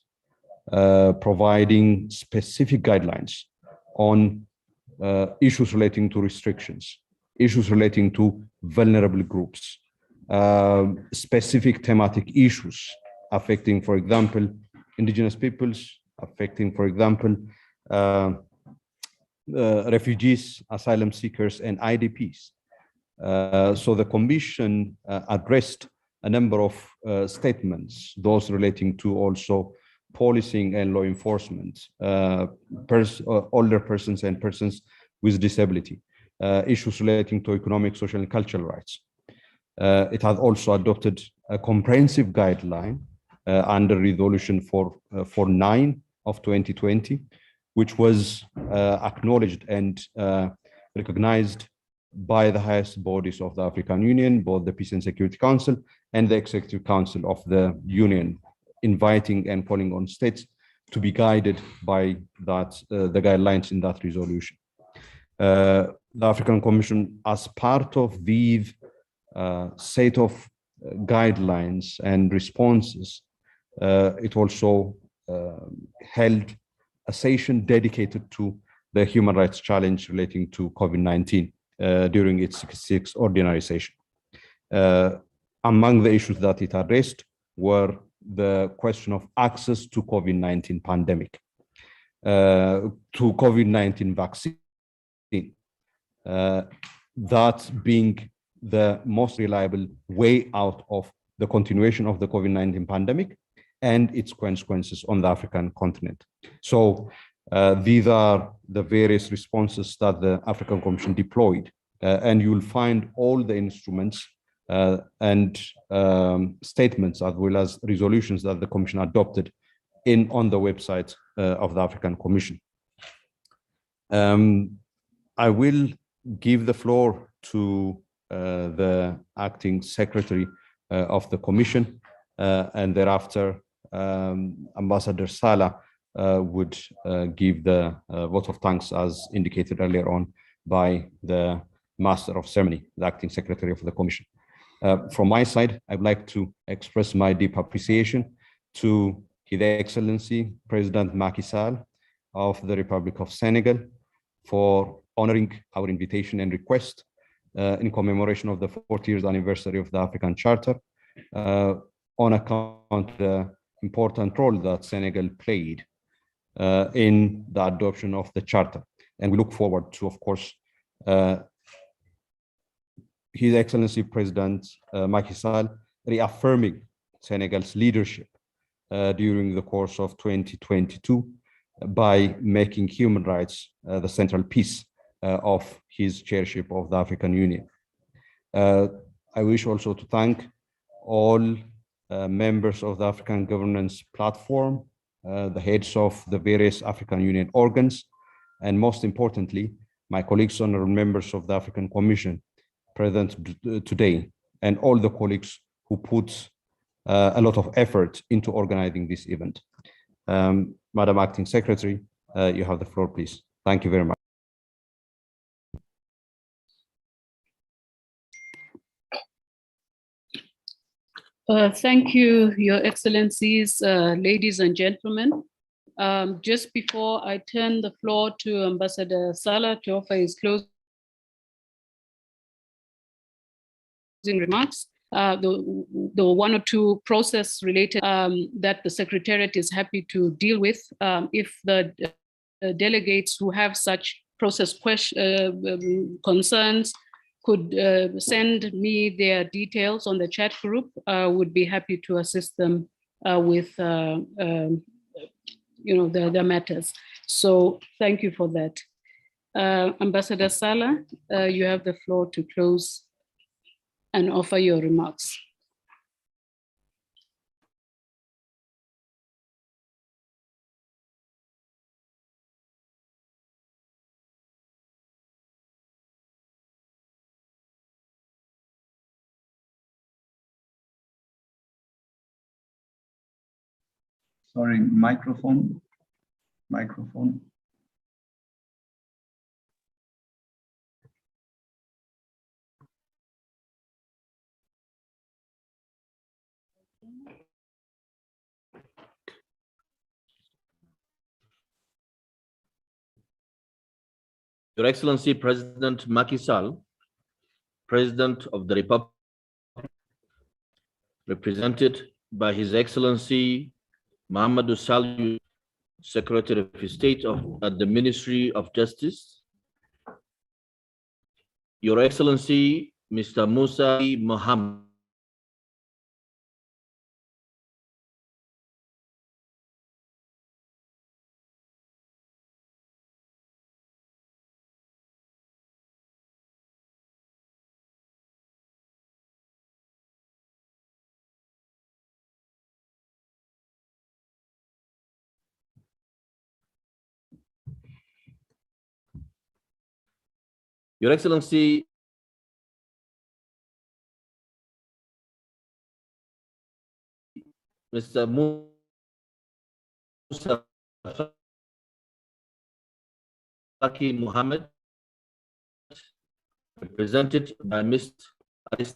providing specific guidelines on issues relating to restrictions, issues relating to vulnerable groups, specific thematic issues affecting, for example, indigenous peoples, affecting, for example, refugees, asylum seekers, and IDPs. So the Commission addressed a number of statements, those relating to also policing and law enforcement, older persons and persons with disability, issues relating to economic, social, and cultural rights. It has also adopted a comprehensive guideline under Resolution 449 of 2020, which was acknowledged and recognized by the highest bodies of the African Union, both the Peace and Security Council and the Executive Council of the Union, inviting and calling on states to be guided by that the guidelines in that resolution. The African Commission, as part of these set of guidelines and responses, it also held a session dedicated to the human rights challenge relating to COVID-19 during its 66th ordinary session. Among the issues that it addressed were the question of access to COVID-19 pandemic, to COVID-19 vaccine, that being the most reliable way out of the continuation of the COVID-19 pandemic and its consequences on the African continent. So these are the various responses that the African Commission deployed, and you will find all the instruments and statements as well as resolutions that the Commission adopted on the website of the African Commission. I will give the floor to the acting secretary of the Commission, and thereafter Ambassador Salah would give the vote of thanks as indicated earlier on by the Master of Ceremony, the acting secretary of the Commission. From my side, I'd like to express my deep appreciation to His Excellency President Macky Sall of the Republic of Senegal for honoring our invitation and request in commemoration of the 40th anniversary of the African Charter, on account of the important role that Senegal played in the adoption of the Charter. And we look forward to, of course, His Excellency President Macky Sall reaffirming Senegal's leadership during the course of 2022 by making human rights the central piece of his chairship of the African Union. I wish also to thank all members of the African Governance Platform, the heads of the various African Union organs, and most importantly, my colleagues, honorable members of the African Commission present today, and all the colleagues who put a lot of effort into organizing this event. Madam Acting Secretary, you have the floor, please. Thank you very much. Thank you, Your Excellencies, ladies and gentlemen. Just before I turn the floor to Ambassador Salah to offer his closing remarks, the one or two process related that the Secretariat is happy to deal with. If the delegates who have such process concerns could send me their details on the chat group, would be happy to assist them with their matters. So thank you for that. Ambassador Salah, you have the floor to close and offer your remarks. Sorry, microphone. Microphone. Your Excellency President Macky Sall, President of the Republic, represented by His Excellency Mahamadou Saleh, Secretary of State at the Ministry of Justice, Your Excellency Mr. Musa Mohammed, Your Excellency Mr. Musa Faki Mohammed, represented by Mr. Aristide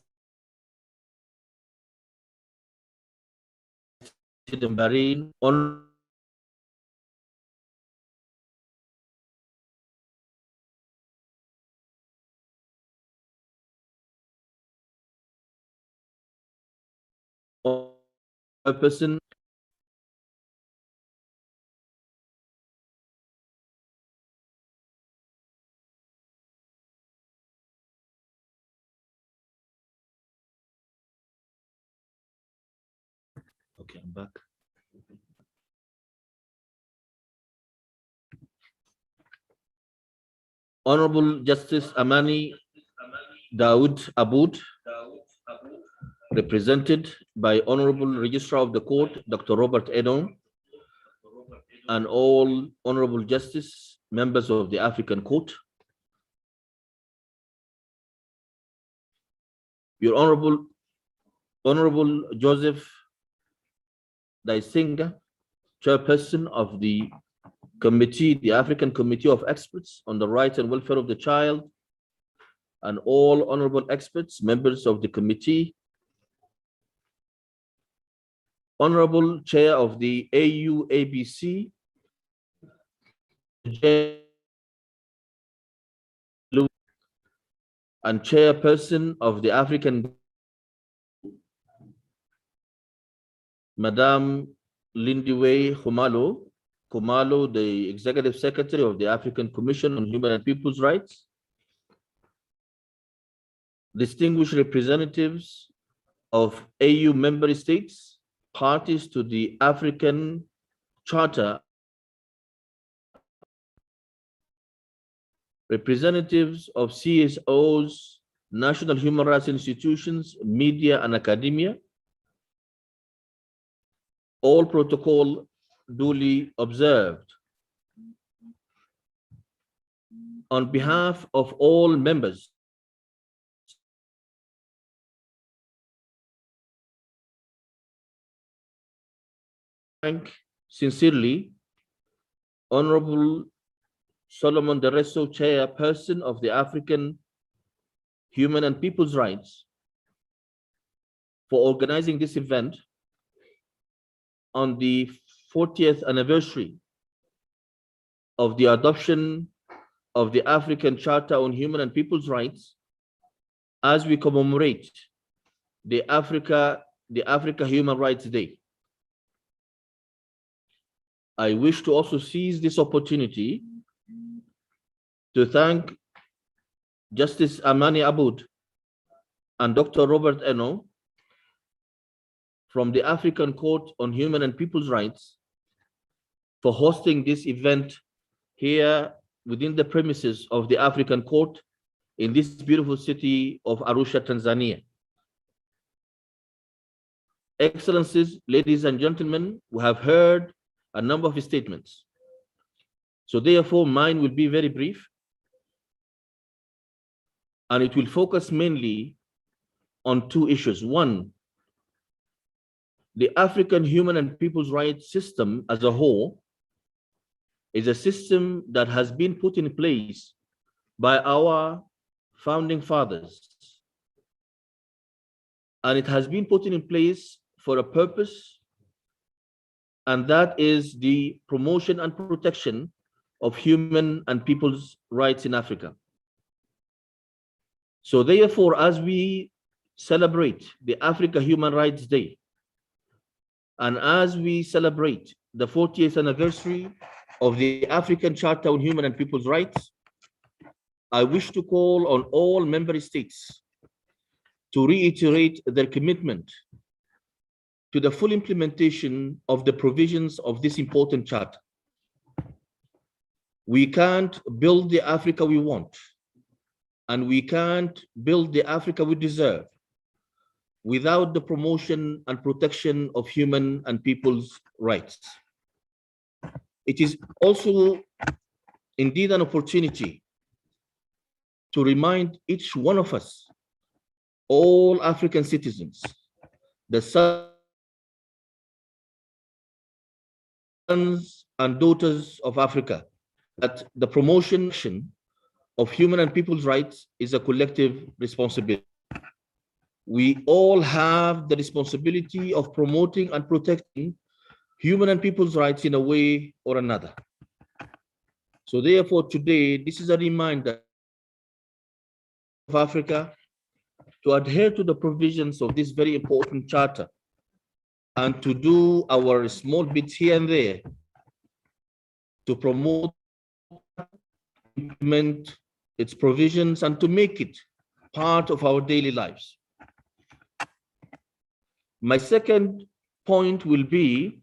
Mbarine, a person okay, I'm back. Honorable Justice Amani Daoud Aboud, represented by Honorable Registrar of the Court, Dr. Robert Edon, and all Honorable Justice, members of the African Court. Your Honorable Joseph Daisinga, Chairperson of the Committee, the African Committee of Experts on the Rights and Welfare of the Child, and all honorable experts, members of the committee, Honorable Chair of the AU-ABC, and Chairperson of the African, Madame Lindiwe Khumalo, the Executive Secretary of the African Commission on Human and People's Rights, distinguished representatives of AU member states, parties to the African Charter, representatives of CSOs, national human rights institutions, media, and academia, all protocol duly observed. On behalf of all members, thank sincerely Honorable Solomon Dereso, Chairperson of the African Human and People's Rights, for organizing this event on the 40th anniversary of the adoption of the African Charter on Human and People's Rights, as we commemorate the Africa Human Rights Day. I wish to also seize this opportunity to thank Justice Amani Aboud and Dr. Robert Eno from the African Court on Human and People's Rights for hosting this event here within the premises of the African Court in this beautiful city of Arusha, Tanzania. Excellencies, ladies and gentlemen, we have heard a number of statements. So therefore, mine will be very brief, and it will focus mainly on two issues. One, the African human and people's rights system as a whole is a system that has been put in place by our founding fathers. And it has been put in place for a purpose, and that is the promotion and protection of human and people's rights in Africa. So therefore, as we celebrate the Africa Human Rights Day, and as we celebrate the 40th anniversary of the African Charter on Human and People's Rights, I wish to call on all member states to reiterate their commitment to the full implementation of the provisions of this important charter. We can't build the Africa we want, and we can't build the Africa we deserve without the promotion and protection of human and people's rights. It is also indeed an opportunity to remind each one of us, all African citizens, the sons and daughters of Africa, that the promotion of human and people's rights is a collective responsibility. We all have the responsibility of promoting and protecting human and people's rights in a way or another. So therefore today, this is a reminder of Africa to adhere to the provisions of this very important charter and to do our small bits here and there to promote, implement its provisions and to make it part of our daily lives. My second point will be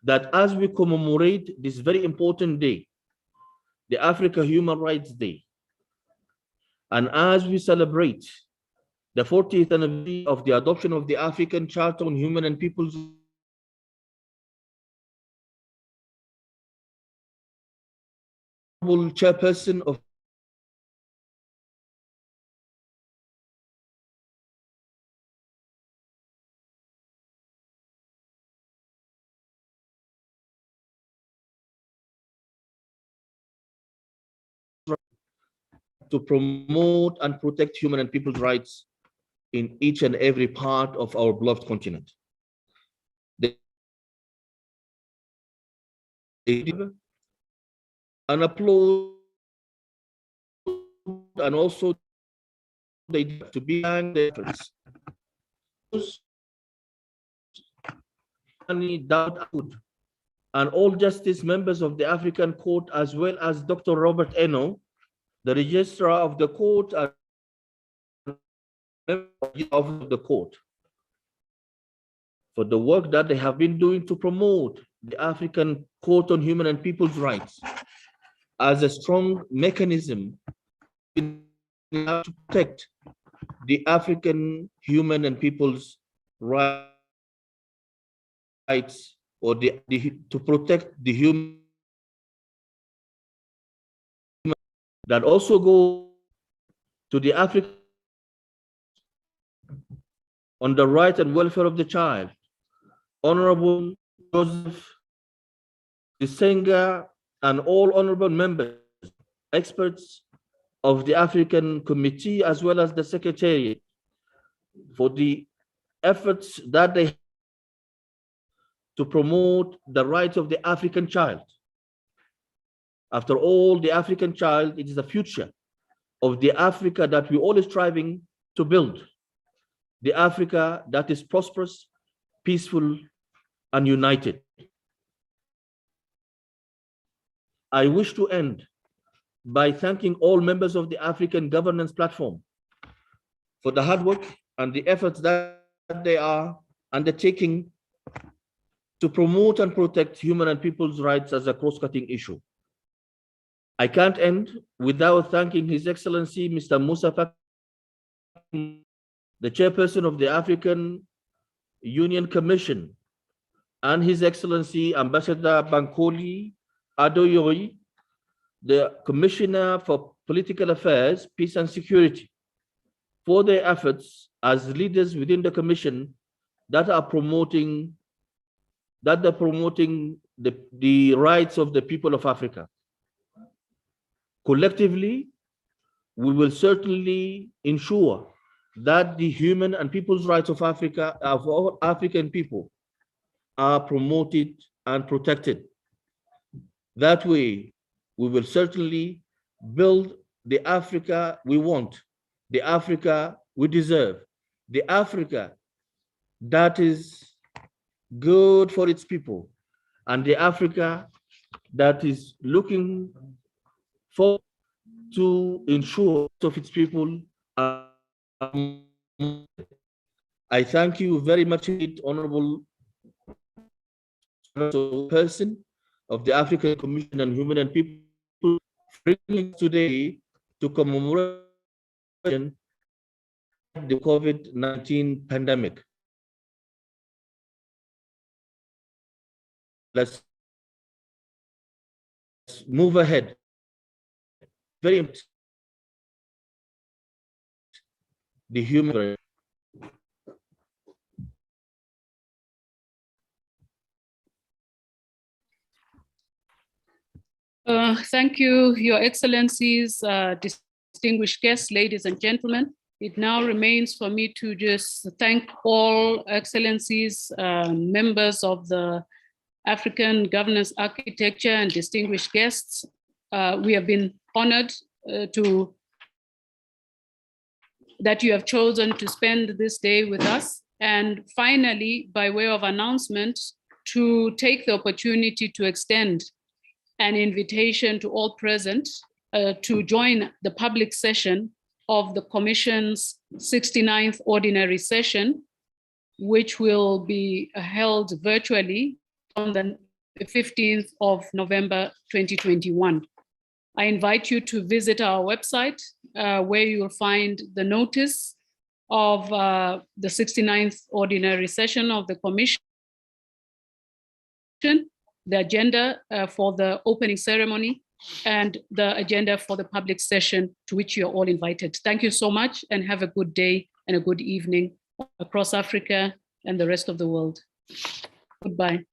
that as we commemorate this very important day, the Africa Human Rights Day, and as we celebrate the 40th anniversary of the adoption of the African Charter on Human and People's chairperson of to promote and protect human and people's rights in each and every part of our beloved continent. And applaud and also they to be the efforts. And all justice members of the African Court, as well as Dr. Robert Eno, the registrar of the court and of the court, for the work that they have been doing to promote the African Court on Human and People's Rights as a strong mechanism to protect the African human and people's rights, or to protect the human that also go to the African on the right and welfare of the child. Honorable Joseph Isenga and all honorable members, experts of the African Committee, as well as the Secretariat, for the efforts that they have to promote the rights of the African child. After all, the African child, it is the future of the Africa that we're always striving to build. The Africa that is prosperous, peaceful, and united. I wish to end by thanking all members of the African Governance Platform for the hard work and the efforts that they are undertaking to promote and protect human and people's rights as a cross-cutting issue. I can't end without thanking His Excellency, Mr. Moussa Faki, the chairperson of the African Union Commission, and His Excellency Ambassador Bankole Adeoye, the Commissioner for Political Affairs, Peace and Security, for their efforts as leaders within the Commission that are promoting the rights of the people of Africa. Collectively, we will certainly ensure that the human and people's rights of Africa, of all African people, are promoted and protected. That way, we will certainly build the Africa we want, the Africa we deserve, the Africa that is good for its people, and the Africa that is looking for to ensure of its people. I thank you very much, Honorable person of the African Commission on Human and People, bringing today to commemorate the COVID-19 pandemic. Let's move ahead. Very important. The human. Thank you, Your Excellencies, distinguished guests, ladies and gentlemen. It now remains for me to just thank all Excellencies, members of the African Governance Architecture, and distinguished guests. We have been honored that you have chosen to spend this day with us. And finally, by way of announcement, to take the opportunity to extend an invitation to all present to join the public session of the Commission's 69th Ordinary Session, which will be held virtually on the 15th of November 2021. I invite you to visit our website where you will find the notice of the 69th Ordinary Session of the Commission, the agenda for the opening ceremony, and the agenda for the public session to which you're all invited. Thank you so much, and have a good day and a good evening across Africa and the rest of the world. Goodbye.